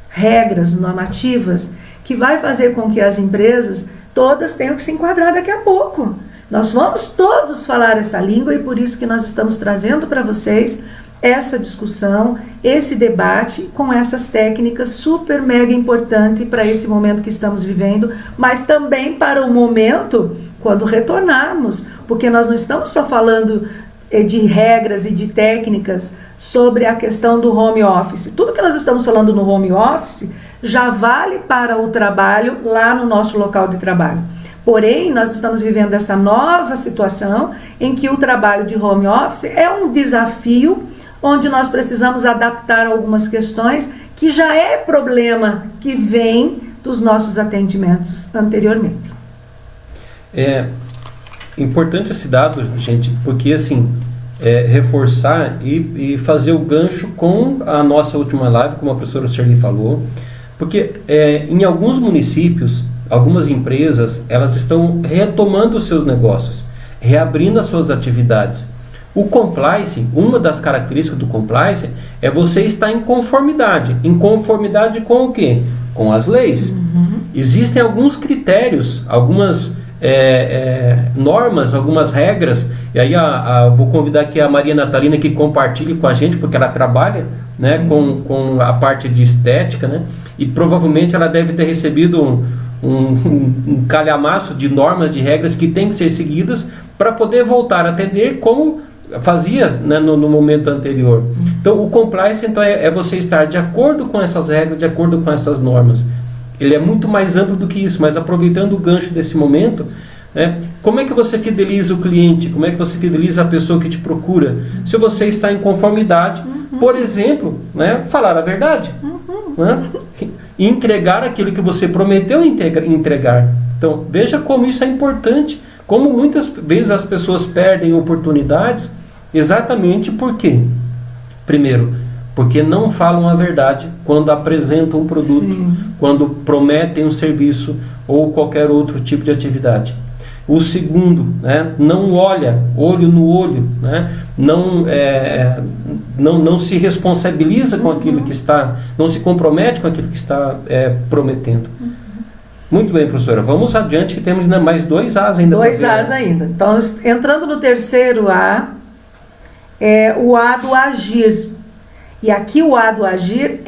regras normativas, que vai fazer com que as empresas todas tenham que se enquadrar daqui a pouco. Nós vamos todos falar essa língua e por isso que nós estamos trazendo para vocês essa discussão, esse debate com essas técnicas super mega importante para esse momento que estamos vivendo, mas também para o momento quando retornarmos, porque nós não estamos só falando de regras e de técnicas sobre a questão do home office. Tudo que nós estamos falando no home office já vale para o trabalho lá no nosso local de trabalho. Porém, nós estamos vivendo essa nova situação em que o trabalho de home office é um desafio onde nós precisamos adaptar algumas questões que já é problema que vem dos nossos atendimentos anteriormente. É importante esse dado, gente, porque assim, reforçar e fazer o gancho com a nossa última live, como a professora Shirley falou, porque em alguns municípios, algumas empresas, elas estão retomando os seus negócios, reabrindo as suas atividades. O compliance, uma das características do compliance é você estar em conformidade. Em conformidade com o quê? Com as leis. Existem alguns critérios, algumas normas, algumas regras, e aí vou convidar aqui a Maria Natalina que compartilhe com a gente, porque ela trabalha, né, com a parte de estética, né, e provavelmente ela deve ter recebido um calhamaço de normas, de regras que têm que ser seguidas para poder voltar a atender como fazia, né, no momento anterior. Então o compliance então, é você estar de acordo com essas regras, de acordo com essas normas. Ele é muito mais amplo do que isso, mas aproveitando o gancho desse momento, como é que você fideliza o cliente? Como é que você fideliza a pessoa que te procura? Se você está em conformidade, por exemplo, né, falar a verdade, né, e entregar aquilo que você prometeu entregar. Então veja como isso é importante, como muitas vezes as pessoas perdem oportunidades exatamente por quê? Primeiro, porque não falam a verdade quando apresentam um produto, quando prometem um serviço ou qualquer outro tipo de atividade. O segundo, né, não olha olho no olho, né, não se responsabiliza com aquilo que está, não se compromete com aquilo que está prometendo. Muito bem, professora. Vamos adiante que temos ainda mais 2 As ainda. 2 As ainda. Então, entrando no terceiro A, é o A do agir. E aqui o A do agir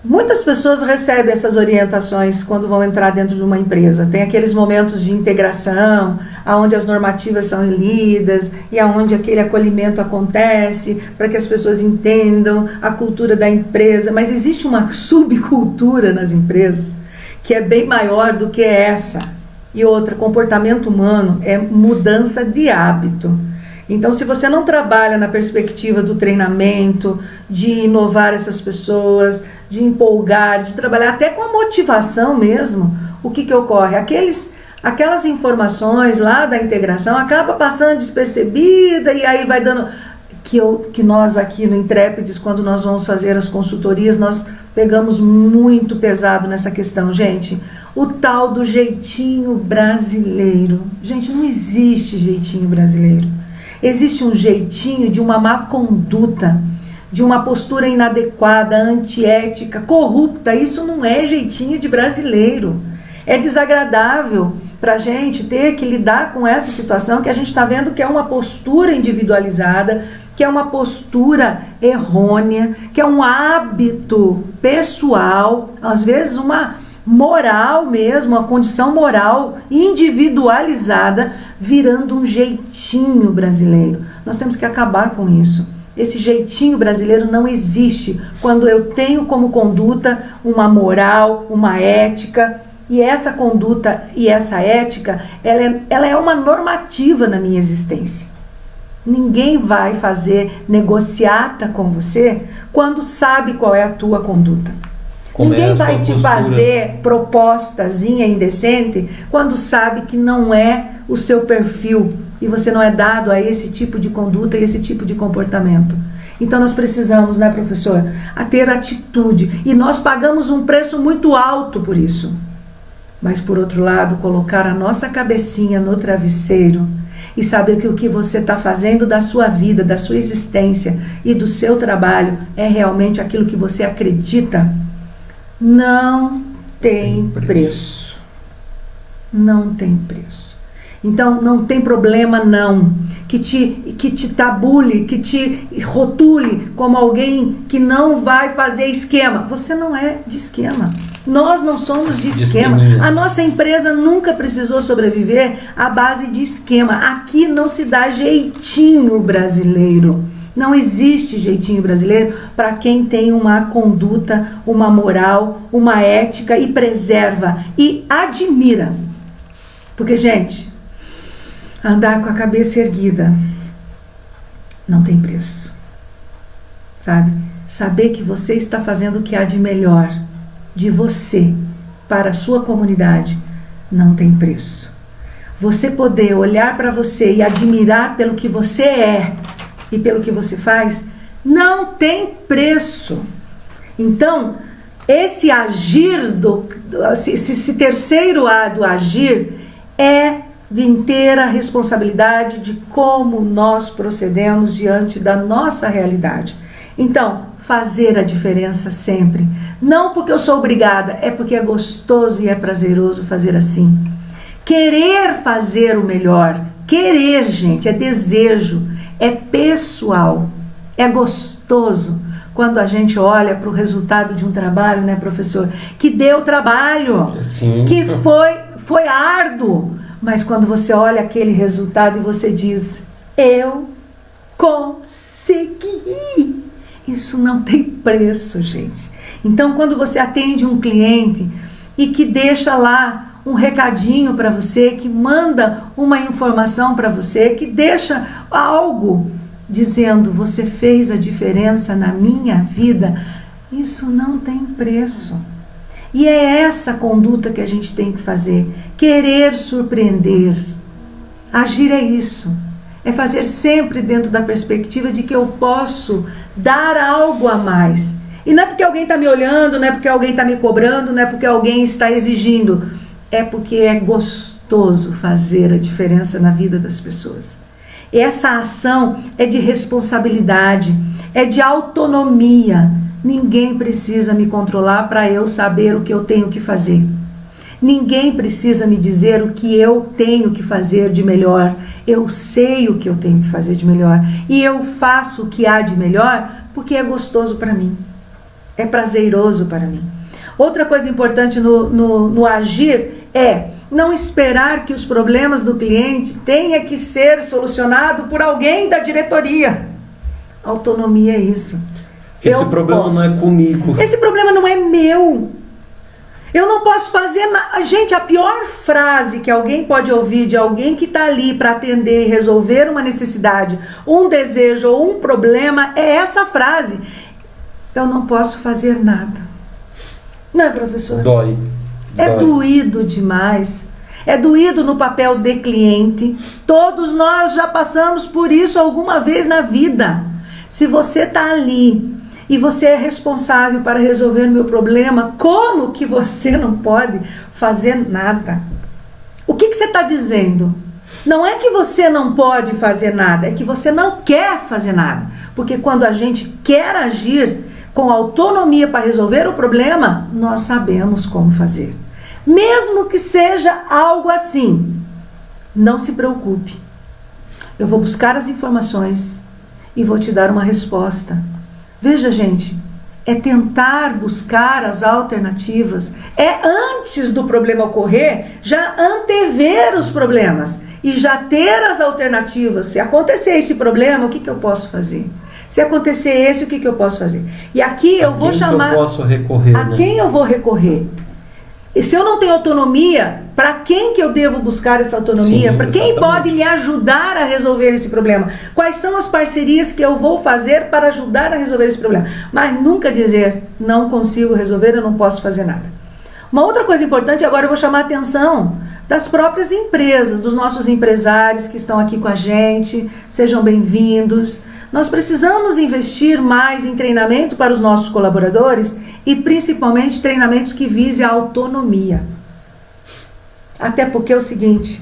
muitas pessoas recebem essas orientações quando vão entrar dentro de uma empresa. Tem aqueles momentos de integração, onde as normativas são lidas e onde aquele acolhimento acontece, para que as pessoas entendam a cultura da empresa. Mas existe uma subcultura nas empresas que é bem maior do que essa. E outra, comportamento humano é mudança de hábito. Então, se você não trabalha na perspectiva do treinamento, de inovar essas pessoas, de empolgar, de trabalhar até com a motivação mesmo, o que ocorre? Aquelas informações lá da integração acaba passando despercebida e aí vai dando... Que nós aqui no Intrépides, quando nós vamos fazer as consultorias, nós pegamos muito pesado nessa questão, gente. O tal do jeitinho brasileiro. Gente, não existe jeitinho brasileiro. Existe um jeitinho de uma má conduta, de uma postura inadequada, antiética, corrupta. Isso não é jeitinho de brasileiro. É desagradável para a gente ter que lidar com essa situação que a gente está vendo que é uma postura individualizada, que é uma postura errônea, que é um hábito pessoal, às vezes uma moral mesmo, uma condição moral individualizada, virando um jeitinho brasileiro. Nós temos que acabar com isso. Esse jeitinho brasileiro não existe quando eu tenho como conduta uma moral, uma ética, e essa conduta e essa ética, ela é uma normativa na minha existência. Ninguém vai fazer negociata com você quando sabe qual é a tua conduta. Ninguém vai te fazer propostazinha indecente quando sabe que não é o seu perfil e você não é dado a esse tipo de conduta e esse tipo de comportamento. Então nós precisamos, né, professor, a ter atitude. E nós pagamos um preço muito alto por isso. Mas, por outro lado, colocar a nossa cabecinha no travesseiro e saber que o que você está fazendo da sua vida, da sua existência e do seu trabalho é realmente aquilo que você acredita, não tem preço. Não tem preço. Então, não tem problema não que te tabule, que te rotule como alguém que não vai fazer esquema. Você não é de esquema. Nós não somos de esquema. A nossa empresa nunca precisou sobreviver à base de esquema. Aqui não se dá jeitinho brasileiro. Não existe jeitinho brasileiro para quem tem uma conduta, uma moral, uma ética e preserva e admira. Porque, gente, andar com a cabeça erguida não tem preço. sabe? Saber que você está fazendo o que há de melhor de você para a sua comunidade não tem preço. Você poder olhar para você e admirar pelo que você é e pelo que você faz não tem preço. Então, esse agir, esse terceiro A do agir é de inteira responsabilidade de como nós procedemos diante da nossa realidade. Então, fazer a diferença sempre. Não porque eu sou obrigada, é porque é gostoso e é prazeroso fazer assim. Querer fazer o melhor. Querer, gente, é desejo, é pessoal, é gostoso. Quando a gente olha para o resultado de um trabalho, né, professor? Que deu trabalho, Sim. Que foi árduo. Mas quando você olha aquele resultado e você diz, eu consegui. Isso não tem preço, gente. Então, quando você atende um cliente e que deixa lá um recadinho para você, que manda uma informação para você, que deixa algo dizendo, você fez a diferença na minha vida, isso não tem preço. E é essa conduta que a gente tem que fazer, querer surpreender. Agir é isso, é fazer sempre dentro da perspectiva de que eu posso dar algo a mais. E não é porque alguém está me olhando, não é porque alguém está me cobrando, não é porque alguém está exigindo, é porque é gostoso fazer a diferença na vida das pessoas. Essa ação é de responsabilidade, é de autonomia. Ninguém precisa me controlar para eu saber o que eu tenho que fazer. Ninguém precisa me dizer o que eu tenho que fazer de melhor. Eu sei o que eu tenho que fazer de melhor. E eu faço o que há de melhor porque é gostoso para mim. É prazeroso para mim. Outra coisa importante no agir é não esperar que os problemas do cliente tenham que ser solucionados por alguém da diretoria. Autonomia é isso. Esse problema não é comigo. Esse problema não é meu. Eu não posso fazer nada. Gente, a pior frase que alguém pode ouvir de alguém que está ali para atender e resolver uma necessidade, um desejo ou um problema é essa frase. Eu não posso fazer nada. Não é, professor? Dói. É doído demais. É doído no papel de cliente. Todos nós já passamos por isso alguma vez na vida. Se você está ali e você é responsável para resolver o meu problema, como que você não pode fazer nada? O que você está dizendo? Não é que você não pode fazer nada, é que você não quer fazer nada. Porque quando a gente quer agir com autonomia para resolver o problema, nós sabemos como fazer. Mesmo que seja algo assim, não se preocupe. Eu vou buscar as informações e vou te dar uma resposta. Veja, gente, é tentar buscar as alternativas, é antes do problema ocorrer, já antever os problemas e já ter as alternativas. Se acontecer esse problema, o que eu posso fazer? Se acontecer esse, o que eu posso fazer? E aqui eu vou chamar... Eu posso recorrer, a quem eu vou recorrer? E se eu não tenho autonomia, para quem que eu devo buscar essa autonomia? Para quem pode me ajudar a resolver esse problema? Quais são as parcerias que eu vou fazer para ajudar a resolver esse problema? Mas nunca dizer, não consigo resolver, eu não posso fazer nada. Uma outra coisa importante, agora eu vou chamar a atenção das próprias empresas, dos nossos empresários que estão aqui com a gente. Sejam bem-vindos. Nós precisamos investir mais em treinamento para os nossos colaboradores e principalmente treinamentos que visem a autonomia. Até porque é o seguinte,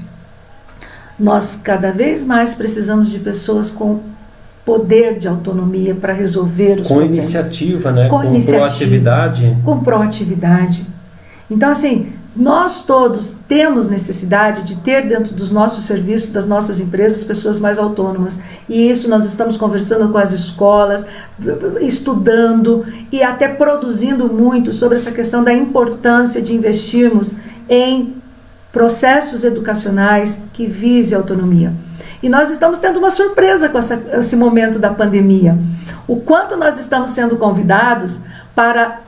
nós cada vez mais precisamos de pessoas com poder de autonomia para resolver os problemas. Com iniciativa, né? Com proatividade. Com proatividade. Então, assim, nós todos temos necessidade de ter dentro dos nossos serviços, das nossas empresas, pessoas mais autônomas. E isso nós estamos conversando com as escolas, estudando e até produzindo muito sobre essa questão da importância de investirmos em processos educacionais que visem a autonomia. E nós estamos tendo uma surpresa com esse momento da pandemia. O quanto nós estamos sendo convidados para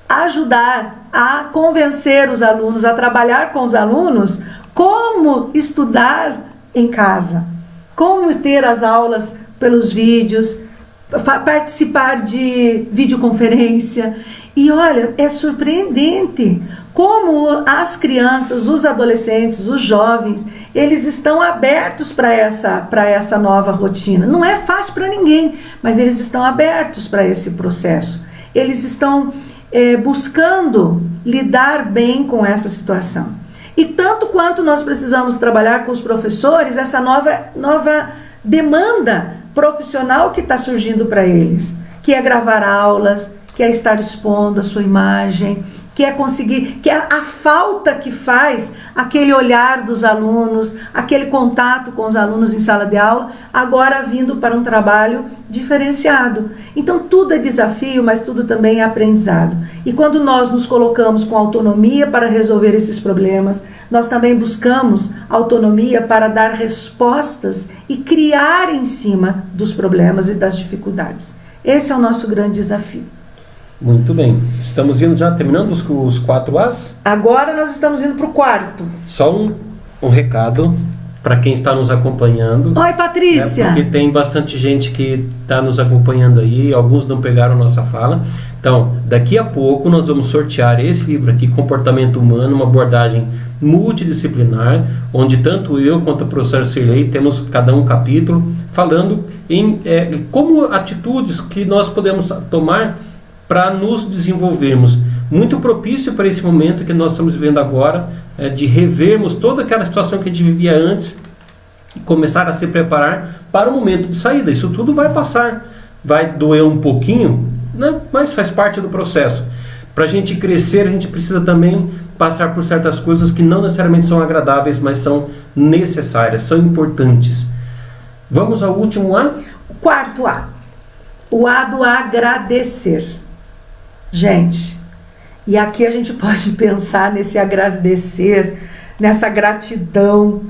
ajudar a convencer os alunos, a trabalhar com os alunos, como estudar em casa, como ter as aulas pelos vídeos, participar de videoconferência. E olha, é surpreendente como as crianças, os adolescentes, os jovens, eles estão abertos para essa nova rotina. Não é fácil para ninguém, mas eles estão abertos para esse processo. Eles estão buscando lidar bem com essa situação. E tanto quanto nós precisamos trabalhar com os professores, essa nova demanda profissional que está surgindo para eles, que é gravar aulas, que é estar expondo a sua imagem, que é conseguir, que é a falta que faz aquele olhar dos alunos, aquele contato com os alunos em sala de aula, agora vindo para um trabalho diferenciado. Então tudo é desafio, mas tudo também é aprendizado. E quando nós nos colocamos com autonomia para resolver esses problemas, nós também buscamos autonomia para dar respostas e criar em cima dos problemas e das dificuldades. Esse é o nosso grande desafio. Muito bem. Estamos indo já, terminando os 4 As? Agora nós estamos indo para o 4. Só um recado para quem está nos acompanhando. Oi, Patrícia! Porque tem bastante gente que está nos acompanhando aí, alguns não pegaram nossa fala. Então, daqui a pouco nós vamos sortear esse livro aqui, Comportamento Humano, uma abordagem multidisciplinar, onde tanto eu quanto a professora Cirlei temos cada um capítulo, falando em como atitudes que nós podemos tomar para nos desenvolvermos. Muito propício para esse momento que nós estamos vivendo agora, de revermos toda aquela situação que a gente vivia antes e começar a se preparar para o momento de saída. Isso tudo vai passar, vai doer um pouquinho, né? Mas faz parte do processo. Para a gente crescer, a gente precisa também passar por certas coisas que não necessariamente são agradáveis, mas são necessárias, são importantes. Vamos ao último A? O 4 A. O A do agradecer. Gente, e aqui a gente pode pensar nesse agradecer, nessa gratidão,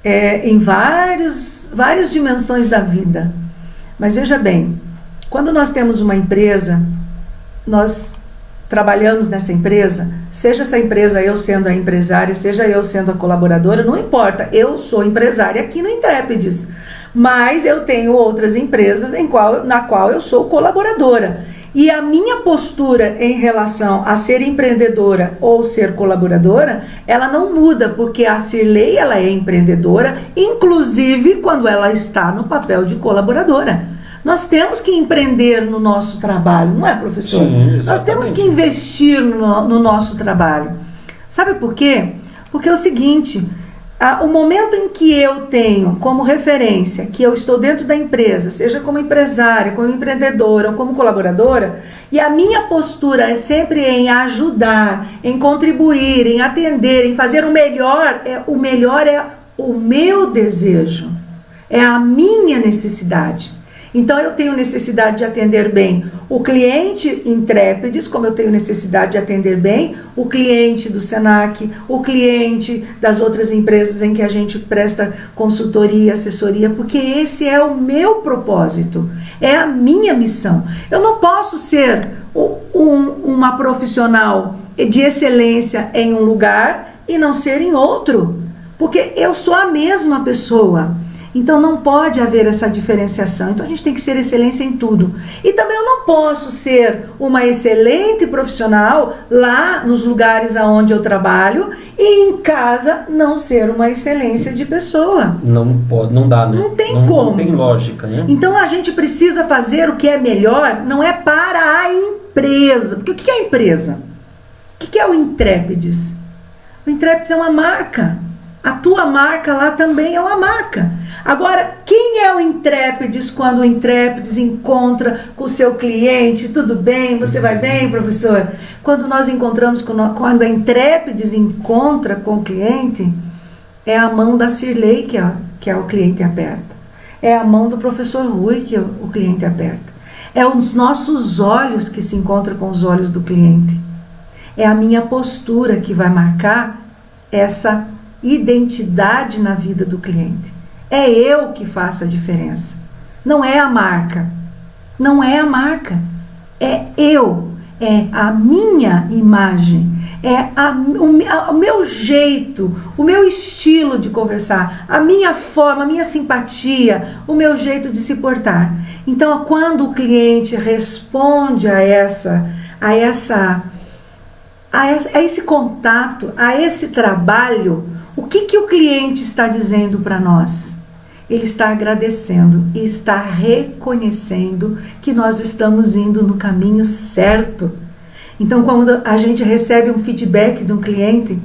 em várias dimensões da vida. Mas veja bem, quando nós temos uma empresa, nós trabalhamos nessa empresa, seja essa empresa eu sendo a empresária, seja eu sendo a colaboradora, não importa, eu sou empresária aqui no Intrépides, mas eu tenho outras empresas na qual eu sou colaboradora. E a minha postura em relação a ser empreendedora ou ser colaboradora, ela não muda, porque a Cirlei, ela é empreendedora, inclusive quando ela está no papel de colaboradora. Nós temos que empreender no nosso trabalho, não é, professor? Sim, nós temos que investir no nosso trabalho. Sabe por quê? Porque é o seguinte, o momento em que eu tenho como referência, que eu estou dentro da empresa, seja como empresária, como empreendedora ou como colaboradora, e a minha postura é sempre em ajudar, em contribuir, em atender, em fazer o melhor é o meu desejo, é a minha necessidade. Então eu tenho necessidade de atender bem o cliente Intrépides, como eu tenho necessidade de atender bem o cliente do Senac, o cliente das outras empresas em que a gente presta consultoria, assessoria, porque esse é o meu propósito, é a minha missão. Eu não posso ser uma profissional de excelência em um lugar e não ser em outro, porque eu sou a mesma pessoa. Então não pode haver essa diferenciação. Então a gente tem que ser excelência em tudo. E também eu não posso ser uma excelente profissional lá nos lugares aonde eu trabalho e em casa não ser uma excelência de pessoa. Não pode, não dá, né? Não tem como. Não tem lógica, né? Então a gente precisa fazer o que é melhor, não é para a empresa. Porque o que é a empresa? O que é o Intrépides? O Intrépides é uma marca. A tua marca lá também é uma marca. Agora, quem é o Intrépides quando o Intrépides encontra com o seu cliente? Tudo bem? Você vai bem, professor? Quando nós encontramos, quando a Intrépides encontra com o cliente, é a mão da Cirlei que é o cliente aperta. É a mão do professor Rui que o cliente aperta. É os nossos olhos que se encontram com os olhos do cliente. É a minha postura que vai marcar essa identidade na vida do cliente. É eu que faço a diferença. Não é a marca. Não é a marca. É eu. É a minha imagem. é o meu jeito, o meu estilo de conversar, a minha forma, a minha simpatia, o meu jeito de se portar. Então, quando o cliente responde a esse contato, a esse trabalho, o que o cliente está dizendo para nós? Ele está agradecendo e está reconhecendo que nós estamos indo no caminho certo. Então, quando a gente recebe um feedback de um cliente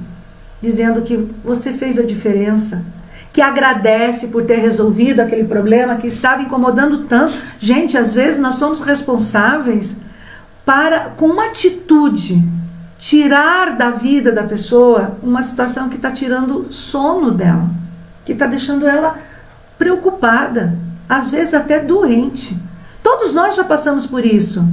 dizendo que você fez a diferença, que agradece por ter resolvido aquele problema que estava incomodando tanto. Gente, às vezes nós somos responsáveis para, com uma atitude, tirar da vida da pessoa uma situação que está tirando o sono dela, que está deixando ela preocupada, às vezes até doente. Todos nós já passamos por isso.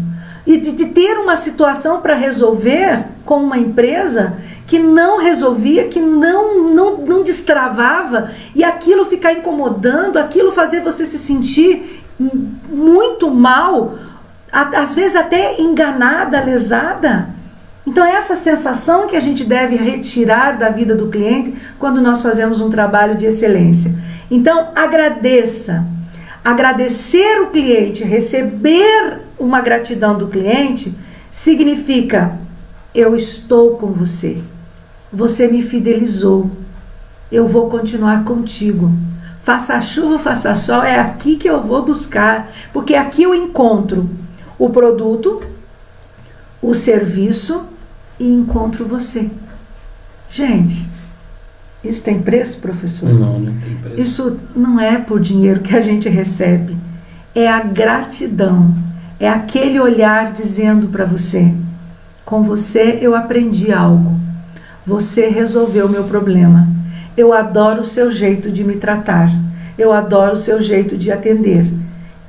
E de ter uma situação para resolver com uma empresa que não resolvia, que não destravava, e aquilo ficar incomodando, aquilo fazer você se sentir muito mal, às vezes até enganada, lesada. Então essa sensação que a gente deve retirar da vida do cliente quando nós fazemos um trabalho de excelência. Então agradeça. Agradecer o cliente, receber uma gratidão do cliente, significa: eu estou com você, você me fidelizou, eu vou continuar contigo. Faça chuva, faça sol, é aqui que eu vou buscar, porque aqui eu encontro o produto, o serviço e encontro você. Gente, isso tem preço, professor? Não, não tem preço. Isso não é por dinheiro que a gente recebe, é a gratidão, é aquele olhar dizendo para você: com você eu aprendi algo, você resolveu o meu problema, eu adoro o seu jeito de me tratar, eu adoro o seu jeito de atender.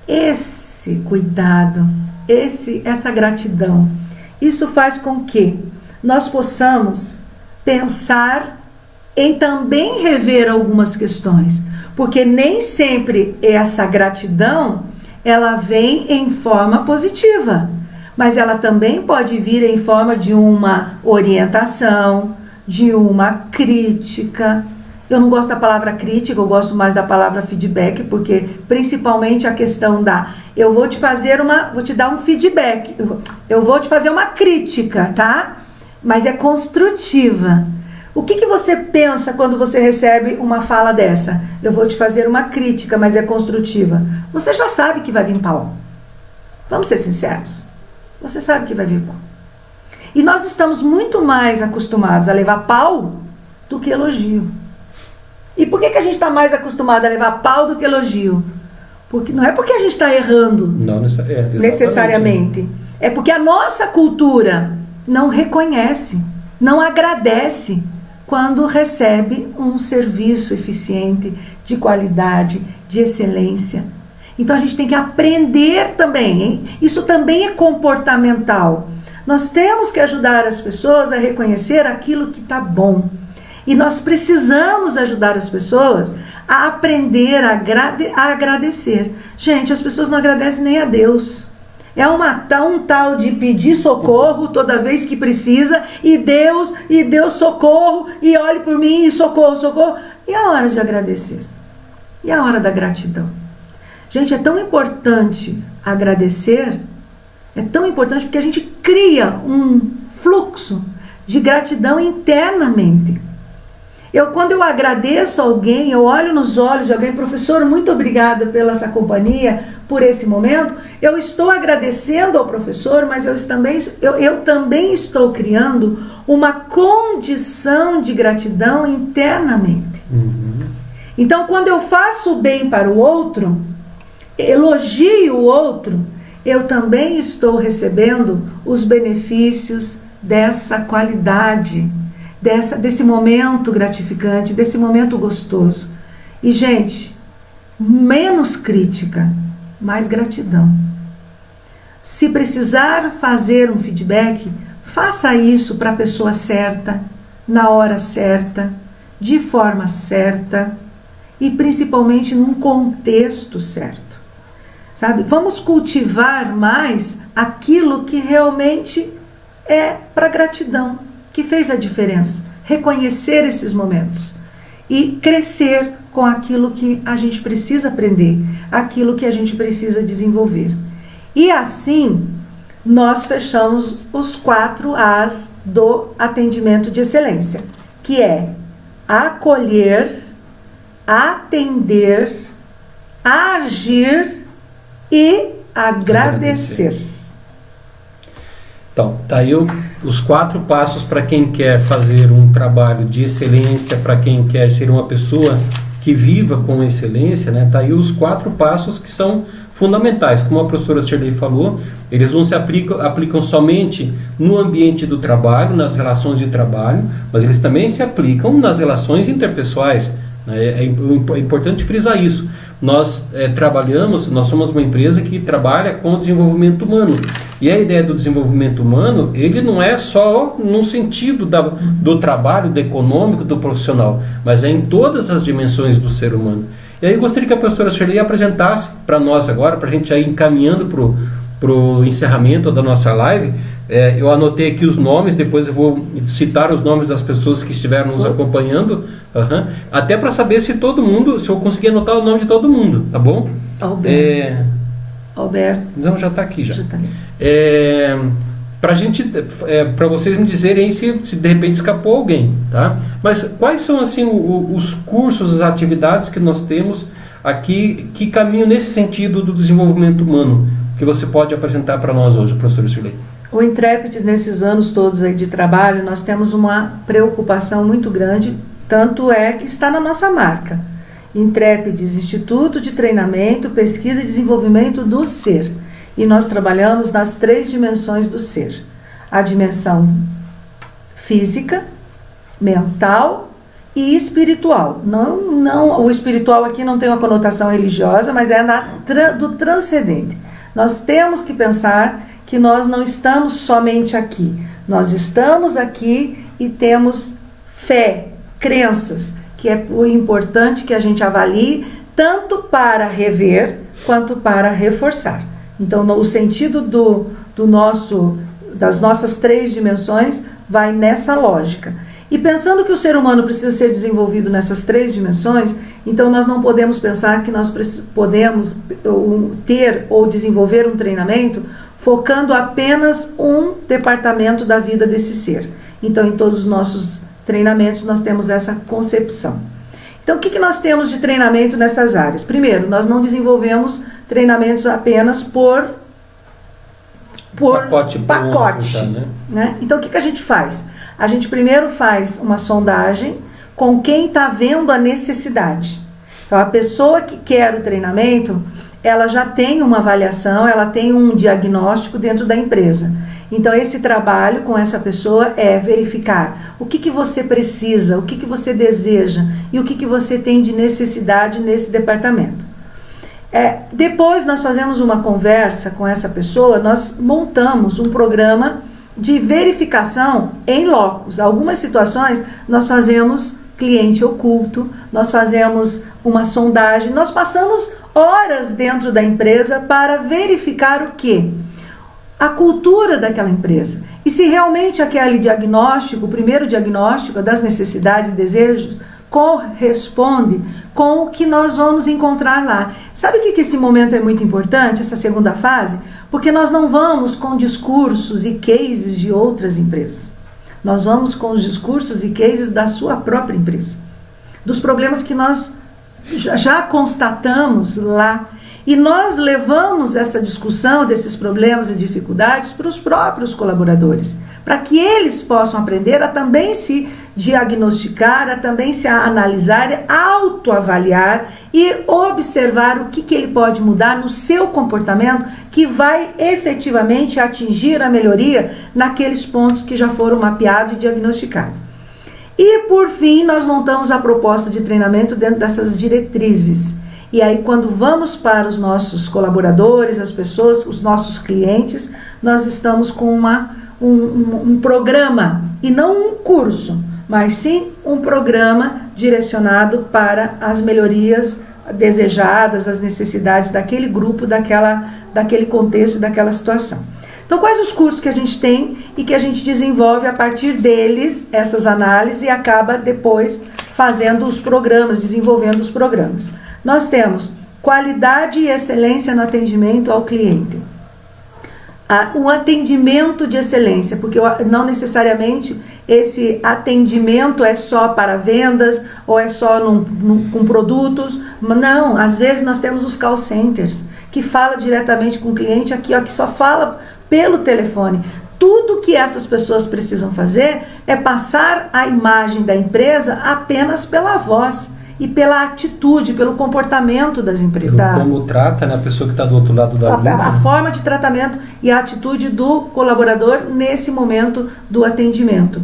Esse cuidado, essa gratidão, isso faz com que nós possamos pensar em também rever algumas questões, porque nem sempre essa gratidão ela vem em forma positiva, mas ela também pode vir em forma de uma orientação, de uma crítica. Eu não gosto da palavra crítica, eu gosto mais da palavra feedback, porque principalmente a questão eu vou te dar um feedback, eu vou te fazer uma crítica, tá? Mas é construtiva. O que você pensa quando você recebe uma fala dessa? Eu vou te fazer uma crítica, mas é construtiva. Você já sabe que vai vir pau. Vamos ser sinceros. Você sabe que vai vir pau. E nós estamos muito mais acostumados a levar pau do que elogio. E por que a gente está mais acostumado a levar pau do que elogio? Porque, não é porque a gente está errando necessariamente. É porque a nossa cultura não reconhece, não agradece quando recebe um serviço eficiente, de qualidade, de excelência. Então a gente tem que aprender também, hein? Isso também é comportamental. Nós temos que ajudar as pessoas a reconhecer aquilo que está bom. E nós precisamos ajudar as pessoas a aprender a agradecer. Gente, as pessoas não agradecem nem a Deus. É um tal de pedir socorro toda vez que precisa, e Deus socorro, e olhe por mim, e socorro, socorro. E a hora de agradecer? E a hora da gratidão? Gente, é tão importante agradecer, é tão importante porque a gente cria um fluxo de gratidão internamente. Quando eu agradeço alguém, eu olho nos olhos de alguém: professor, muito obrigada pela essa companhia, por esse momento. Eu estou agradecendo ao professor, mas eu também estou criando uma condição de gratidão internamente. Então, quando eu faço o bem para o outro, elogio o outro, eu também estou recebendo os benefícios dessa qualidade, desse momento gratificante, desse momento gostoso. E, gente, menos crítica, mais gratidão. Se precisar fazer um feedback, faça isso para a pessoa certa, na hora certa, de forma certa e principalmente num contexto certo. Sabe? Vamos cultivar mais aquilo que realmente é para gratidão. que fez a diferença. Reconhecer esses momentos e crescer com aquilo que a gente precisa aprender, aquilo que a gente precisa desenvolver. E assim, nós fechamos os 4 As do atendimento de excelência, que é acolher, atender, agir e agradecer. Então, tá aí os 4 passos para quem quer fazer um trabalho de excelência, para quem quer ser uma pessoa que viva com excelência, né? Tá aí os 4 passos que são fundamentais. Como a professora Shirley falou, eles não se aplicam somente no ambiente do trabalho, nas relações de trabalho, mas eles também se aplicam nas relações interpessoais. É importante frisar isso. Nós nós somos uma empresa que trabalha com o desenvolvimento humano. E a ideia do desenvolvimento humano, ele não é só no sentido do trabalho, do econômico, do profissional, mas é em todas as dimensões do ser humano. E aí eu gostaria que a professora Shirley apresentasse para nós agora, para a gente ir encaminhando para o encerramento da nossa live. Eu anotei aqui os nomes, depois eu vou citar os nomes das pessoas que estiveram nos acompanhando, até para saber se eu conseguir anotar o nome de todo mundo, tá bom? Alberto. Não, já está aqui já. Tá Para vocês me dizerem se de repente escapou alguém, tá? Mas quais são assim os cursos, as atividades que nós temos aqui que caminham nesse sentido do desenvolvimento humano, que você pode apresentar para nós hoje, professor Shirley? O Intrépides, nesses anos todos aí de trabalho, nós temos uma preocupação muito grande, tanto é que está na nossa marca. Intrépides, Instituto de Treinamento, Pesquisa e Desenvolvimento do Ser. E nós trabalhamos nas 3 dimensões do ser. A dimensão física, mental e espiritual. O espiritual aqui não tem uma conotação religiosa, mas é do transcendente. Nós temos que pensar que nós não estamos somente aqui. Nós estamos aqui e temos fé, crenças, que é o importante que a gente avalie, tanto para rever quanto para reforçar. Então, o sentido das nossas 3 dimensões vai nessa lógica. E pensando que o ser humano precisa ser desenvolvido nessas 3 dimensões, então nós não podemos pensar que nós podemos ter ou desenvolver um treinamento focando apenas um departamento da vida desse ser. Então, em todos os nossos treinamentos, nós temos essa concepção. Então, o que nós temos de treinamento nessas áreas? Primeiro, nós não desenvolvemos treinamentos apenas por pacote. Né? Então, o que a gente faz? A gente primeiro faz uma sondagem com quem está vendo a necessidade. Então, a pessoa que quer o treinamento, ela já tem uma avaliação, ela tem um diagnóstico dentro da empresa. Então, esse trabalho com essa pessoa é verificar o que você precisa, o que você deseja e o que você tem de necessidade nesse departamento. Depois nós fazemos uma conversa com essa pessoa, nós montamos um programa de verificação em locus. Algumas situações nós fazemos cliente oculto, nós fazemos uma sondagem, nós passamos horas dentro da empresa para verificar o quê? A cultura daquela empresa. E se realmente aquele diagnóstico, o primeiro diagnóstico das necessidades e desejos, corresponde com o que nós vamos encontrar lá. Sabe o que esse momento é muito importante, essa segunda fase? Porque nós não vamos com discursos e cases de outras empresas. Nós vamos com os discursos e cases da sua própria empresa. Dos problemas que nós já constatamos lá. E nós levamos essa discussão desses problemas e dificuldades para os próprios colaboradores, para que eles possam aprender a também se diagnosticar, a também se analisar, autoavaliar e observar o que ele pode mudar no seu comportamento que vai efetivamente atingir a melhoria naqueles pontos que já foram mapeados e diagnosticados. E por fim, nós montamos a proposta de treinamento dentro dessas diretrizes. E aí, quando vamos para os nossos colaboradores, as pessoas, os nossos clientes, nós estamos com um programa, e não um curso, mas sim um programa direcionado para as melhorias desejadas, as necessidades daquele grupo, daquele contexto, daquela situação. Então, quais os cursos que a gente tem e que a gente desenvolve a partir deles, essas análises, e acaba depois fazendo os programas, desenvolvendo os programas. Nós temos qualidade e excelência no atendimento ao cliente. Um atendimento de excelência, porque não necessariamente esse atendimento é só para vendas ou é só com produtos. Não, às vezes nós temos os call centers, que fala diretamente com o cliente aqui, ó, que só fala pelo telefone. Tudo que essas pessoas precisam fazer é passar a imagem da empresa apenas pela voz e pela atitude, pelo comportamento das empresas. Como trata, né, a pessoa que está do outro lado da linha. A forma de tratamento e a atitude do colaborador nesse momento do atendimento.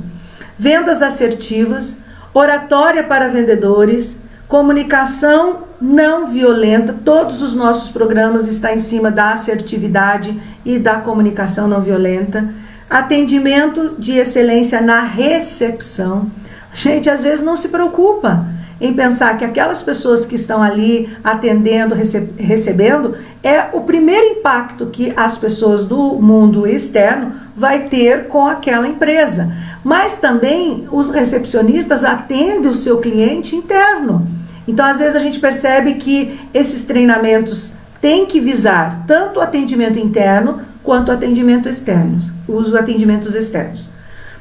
Vendas assertivas, oratória para vendedores, comunicação não violenta. Todos os nossos programas estão em cima da assertividade e da comunicação não violenta. Atendimento de excelência na recepção. Gente, às vezes não se preocupa em pensar que aquelas pessoas que estão ali atendendo, recebendo, é o primeiro impacto que as pessoas do mundo externo vai ter com aquela empresa. Mas também os recepcionistas atendem o seu cliente interno. Então, às vezes a gente percebe que esses treinamentos têm que visar tanto o atendimento interno quanto o atendimento externo, os atendimentos externos.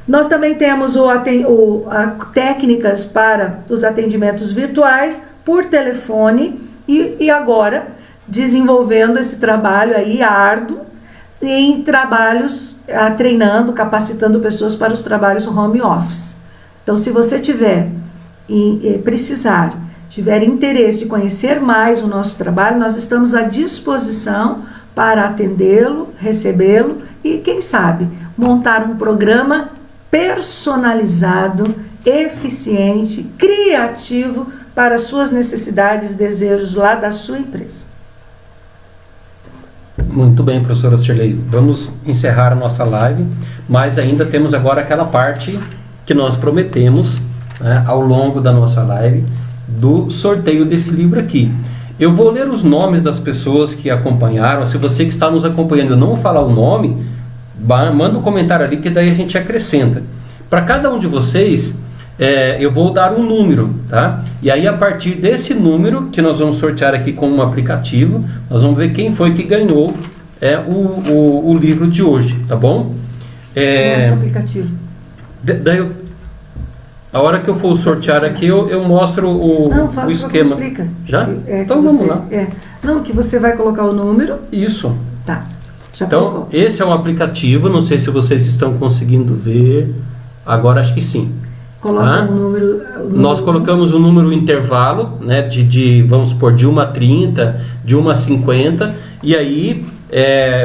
Nós também temos técnicas para os atendimentos virtuais por telefone e agora desenvolvendo esse trabalho aí árduo em trabalhos, treinando, capacitando pessoas para os trabalhos home office. Então, se você tiver tiver interesse de conhecer mais o nosso trabalho, nós estamos à disposição para atendê-lo, recebê-lo e, quem sabe, montar um programa personalizado, eficiente, criativo para as suas necessidades e desejos lá da sua empresa. Muito bem, professora Cirlei. Vamos encerrar a nossa live, mas ainda temos agora aquela parte que nós prometemos, né, ao longo da nossa live, do sorteio desse livro aqui. Eu vou ler os nomes das pessoas que acompanharam. Se você que está nos acompanhando não falar o nome, manda um comentário ali que daí a gente acrescenta. Para cada um de vocês, eu vou dar um número, tá? E aí a partir desse número, que nós vamos sortear aqui com um aplicativo, nós vamos ver quem foi que ganhou o livro de hoje, tá bom? Mostra o aplicativo. A hora que eu for sortear aqui, eu mostro o esquema. Explica. Já? Então vamos lá. Não, que você vai colocar o número. Isso. Tá. Já então, colocou. Esse é um aplicativo, não sei se vocês estão conseguindo ver. Agora acho que sim. Coloca um número. Nós colocamos um número intervalo, né, vamos supor, de 1 a 30, de 1 a 50, e aí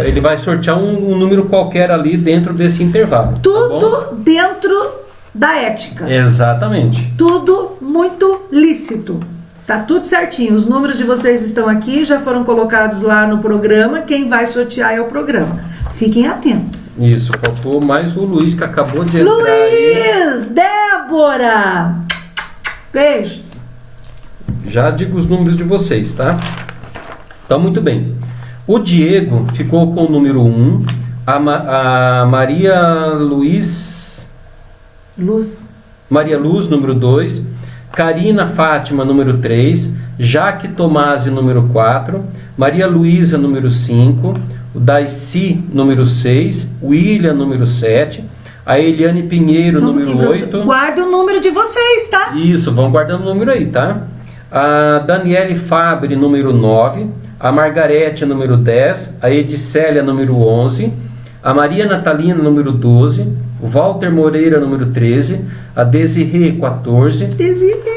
ele vai sortear um número qualquer ali dentro desse intervalo. Tudo tá dentro da ética. Exatamente. Tudo muito lícito. Tá tudo certinho. Os números de vocês estão aqui, já foram colocados lá no programa. Quem vai sortear é o programa. Fiquem atentos. Isso, faltou mais o Luiz que acabou de entrar. Luiz! Débora! Beijos. Já digo os números de vocês, tá? Então, muito bem. O Diego ficou com o número 1. A Maria Luz, número 2. Karina Fátima, número 3. Jaque Tomasi, número 4. Maria Luísa, número 5. O Daici, número 6. William, número 7. A Eliane Pinheiro, número 8. Guarda o número de vocês, tá? Isso, vão guardando o número aí, tá? A Daniele Fabre, número 9. A Margarete, número 10. A Edicélia, número 11. A Maria Natalina, número 12. O Walter Moreira, número 13. A Desirê, 14.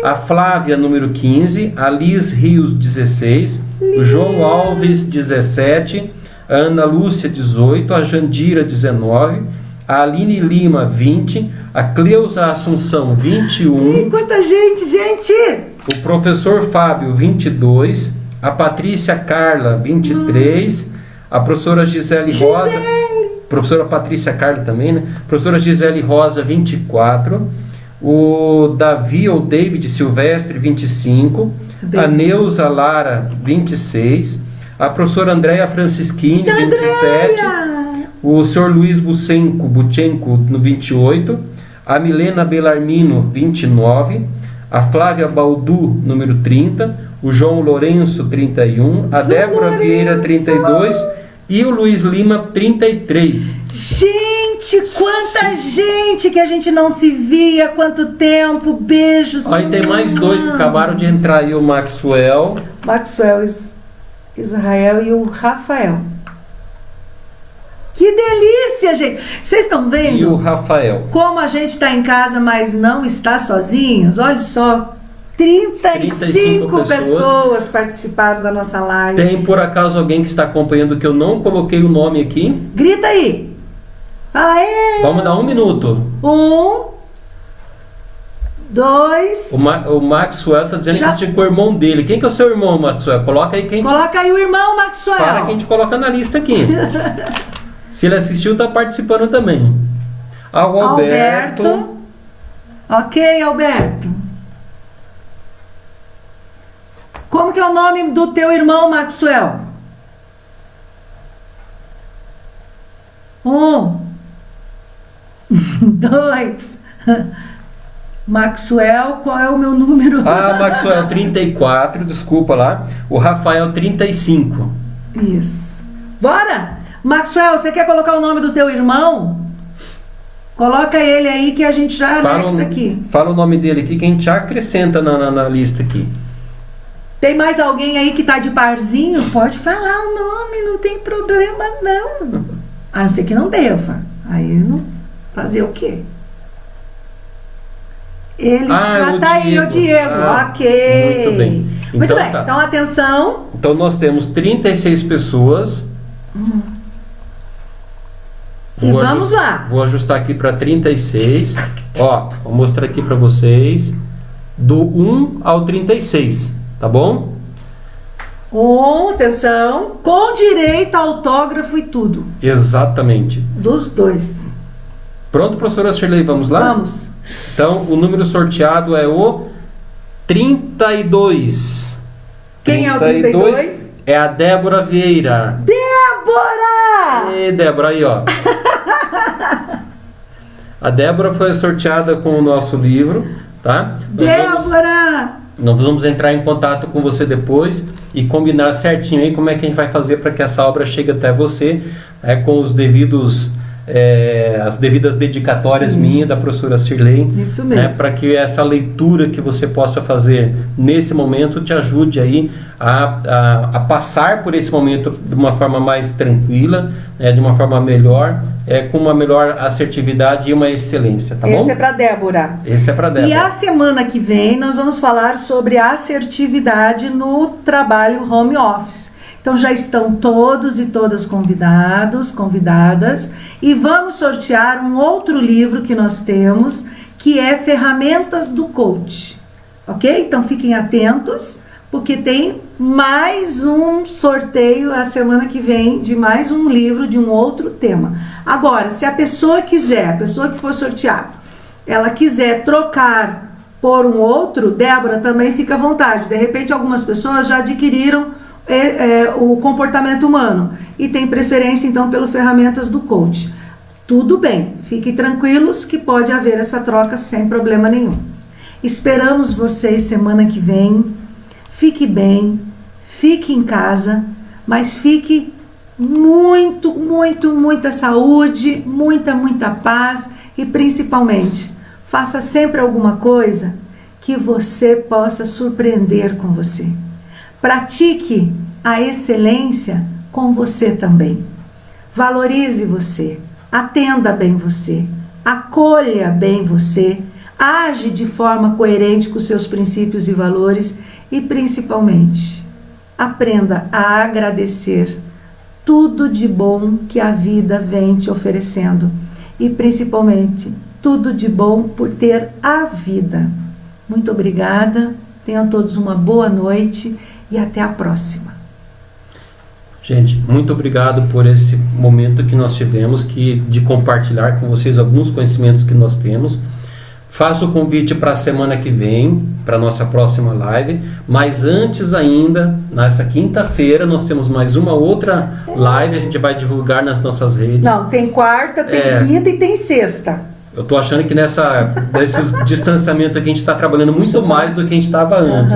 A Flávia, número 15. A Liz Rios, 16. O João Alves, 17. A Ana Lúcia, 18. A Jandira, 19. A Aline Lima, 20. A Cleusa Assunção, 21. Ih, quanta gente, gente! O professor Fábio, 22. A Patrícia Carla, 23. A professora Gisele Rosa. Professora Patrícia Carla também, né? Professora Gisele Rosa, 24. O Davi ou David Silvestre, 25. A Neuza Lara, 26. A professora Andréia Francisquini, 27. o senhor Luiz Butchenko, no 28, a Milena Bellarmino, 29, a Flávia Baldu, número 30, o João Lourenço, 31, a Débora Vieira, 32 e o Luiz Lima, 33. Gente, quanta gente que a gente não se via, quanto tempo, beijos. Aí tem mais dois que acabaram de entrar aí, o Maxwell, Israel e o Rafael. Que delícia, gente! Vocês estão vendo? E o Rafael. Como a gente está em casa, mas não está sozinhos? Olha só, 35 pessoas participaram da nossa live. Tem por acaso alguém que está acompanhando que eu não coloquei o nome aqui? Grita aí! Fala aí! Vamos dar 1 minuto. 1, 2... O Maxwell está dizendo que assistiu com o irmão dele. Quem que é o seu irmão, Maxwell? Coloca aí quem. Coloca aí o irmão Maxwell. Para que a gente coloca na lista aqui. Se ele assistiu, está participando também. Ao Alberto. Ok, Alberto. Como que é o nome do teu irmão, Maxwell? 1, 2. Maxwell, qual é o meu número? Maxwell, 34, desculpa lá. O Rafael, 35. Isso. Bora! Maxwell, você quer colocar o nome do teu irmão? Coloca ele aí que a gente já anexa aqui. Fala o nome dele aqui que a gente já acrescenta na lista aqui. Tem mais alguém aí que tá de parzinho? Pode falar o nome, não tem problema não. A não ser que não deva. Aí não fazer o quê? Ele já tá aí, o Diego. Ok. Muito bem. Muito bem. Tá. Então, atenção. Então, nós temos 36 pessoas. E vamos lá. Vou ajustar aqui para 36. Ó, vou mostrar aqui para vocês. Do 1 ao 36. Tá bom? Atenção. Com direito a autógrafo e tudo. Exatamente. Dos dois. Pronto, professora Shirley? Vamos lá? Vamos. Então, o número sorteado é o 32. Quem é o 32? É a Débora Vieira. Débora! E Débora, aí, ó. A Débora foi sorteada com o nosso livro, tá? Nós vamos entrar em contato com você depois e combinar certinho aí como é que a gente vai fazer para que essa obra chegue até você, com os devidos... as devidas dedicatórias minhas, da professora Shirley, isso mesmo, para que essa leitura que você possa fazer nesse momento te ajude aí a passar por esse momento de uma forma mais tranquila, de uma forma melhor, com uma melhor assertividade e uma excelência, tá bom? Esse é para Débora. Esse é para Débora. E a semana que vem nós vamos falar sobre assertividade no trabalho home office. Então já estão todos e todas convidados, convidadas, e vamos sortear um outro livro que nós temos, que é Ferramentas do Coach, ok? Então fiquem atentos, porque tem mais um sorteio a semana que vem de mais um livro de um outro tema. Agora, se a pessoa quiser, a pessoa que for sorteada, ela quiser trocar por um outro, Débora, também fica à vontade. De repente algumas pessoas já adquiriram o comportamento humano e tem preferência então pelo Ferramentas do Coach. Tudo bem, fiquem tranquilos que pode haver essa troca sem problema nenhum. Esperamos vocês semana que vem. Fique bem, fique em casa, mas fique muita saúde, muita paz e principalmente faça sempre alguma coisa que você possa surpreender com você. Pratique a excelência com você também. Valorize você, atenda bem você, acolha bem você, age de forma coerente com seus princípios e valores e principalmente aprenda a agradecer tudo de bom que a vida vem te oferecendo e principalmente tudo de bom por ter a vida. Muito obrigada, tenham todos uma boa noite e até a próxima. Gente, muito obrigado por esse momento que nós tivemos de compartilhar com vocês alguns conhecimentos que nós temos. Faço o convite para a semana que vem, para a nossa próxima live, mas antes ainda, nessa quinta-feira, nós temos mais uma outra live, a gente vai divulgar nas nossas redes. Não, tem quarta, tem quinta e tem sexta. Eu tô achando que nesse distanciamento aqui a gente está trabalhando muito mais do que a gente estava antes.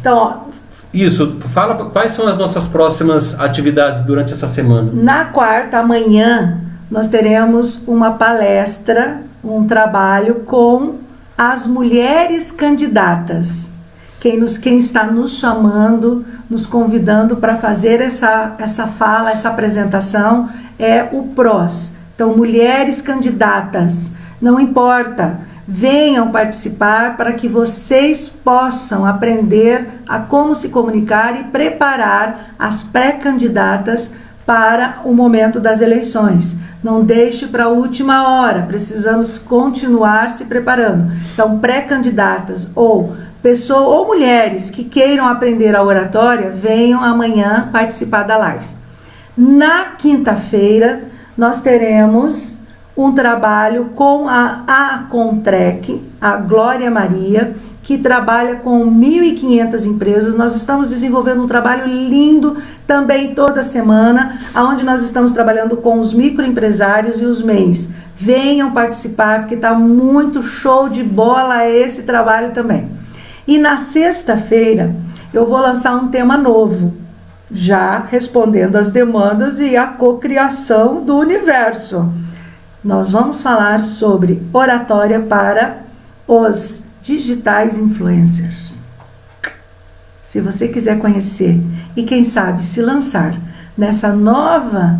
Então, ó, isso, fala quais são as nossas próximas atividades durante essa semana. Na quarta, amanhã, nós teremos uma palestra, um trabalho com as mulheres candidatas. Quem está nos chamando, nos convidando para fazer essa fala, essa apresentação, é o PROS. Então, mulheres candidatas, não importa, venham participar para que vocês possam aprender a como se comunicar e preparar as pré-candidatas para o momento das eleições. Não deixe para a última hora, precisamos continuar se preparando. Então, pré-candidatas ou mulheres que queiram aprender a oratória, venham amanhã participar da live. Na quinta-feira, nós teremos um trabalho com a Contrec, a Glória Maria, que trabalha com 1.500 empresas. Nós estamos desenvolvendo um trabalho lindo também toda semana, onde nós estamos trabalhando com os microempresários e os MEIs. Venham participar, porque está muito show de bola esse trabalho também. E na sexta-feira eu vou lançar um tema novo, já respondendo às demandas e a cocriação do universo. Nós vamos falar sobre oratória para os digitais influencers. Se você quiser conhecer e quem sabe se lançar nessa nova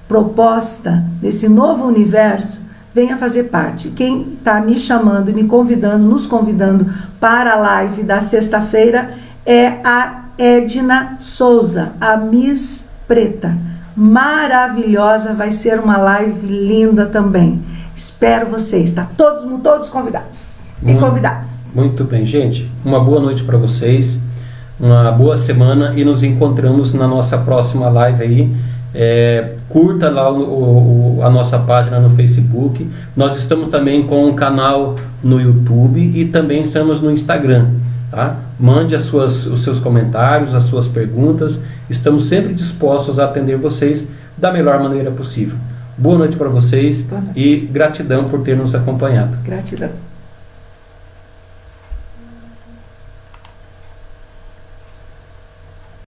proposta, nesse novo universo, venha fazer parte. Quem está me chamando e me convidando, nos convidando para a live da sexta-feira é a Edna Souza, a Miss Preta. Maravilhosa, vai ser uma live linda também. Espero vocês, tá? Todos convidados e convidadas. Muito bem, gente. Uma boa noite para vocês, uma boa semana e nos encontramos na nossa próxima live aí. Curta lá a nossa página no Facebook. Nós estamos também com um canal no YouTube e também estamos no Instagram. Tá? Mande os seus comentários, as suas perguntas. Estamos sempre dispostos a atender vocês da melhor maneira possível. Boa noite para vocês e gratidão por ter nos acompanhado. Gratidão.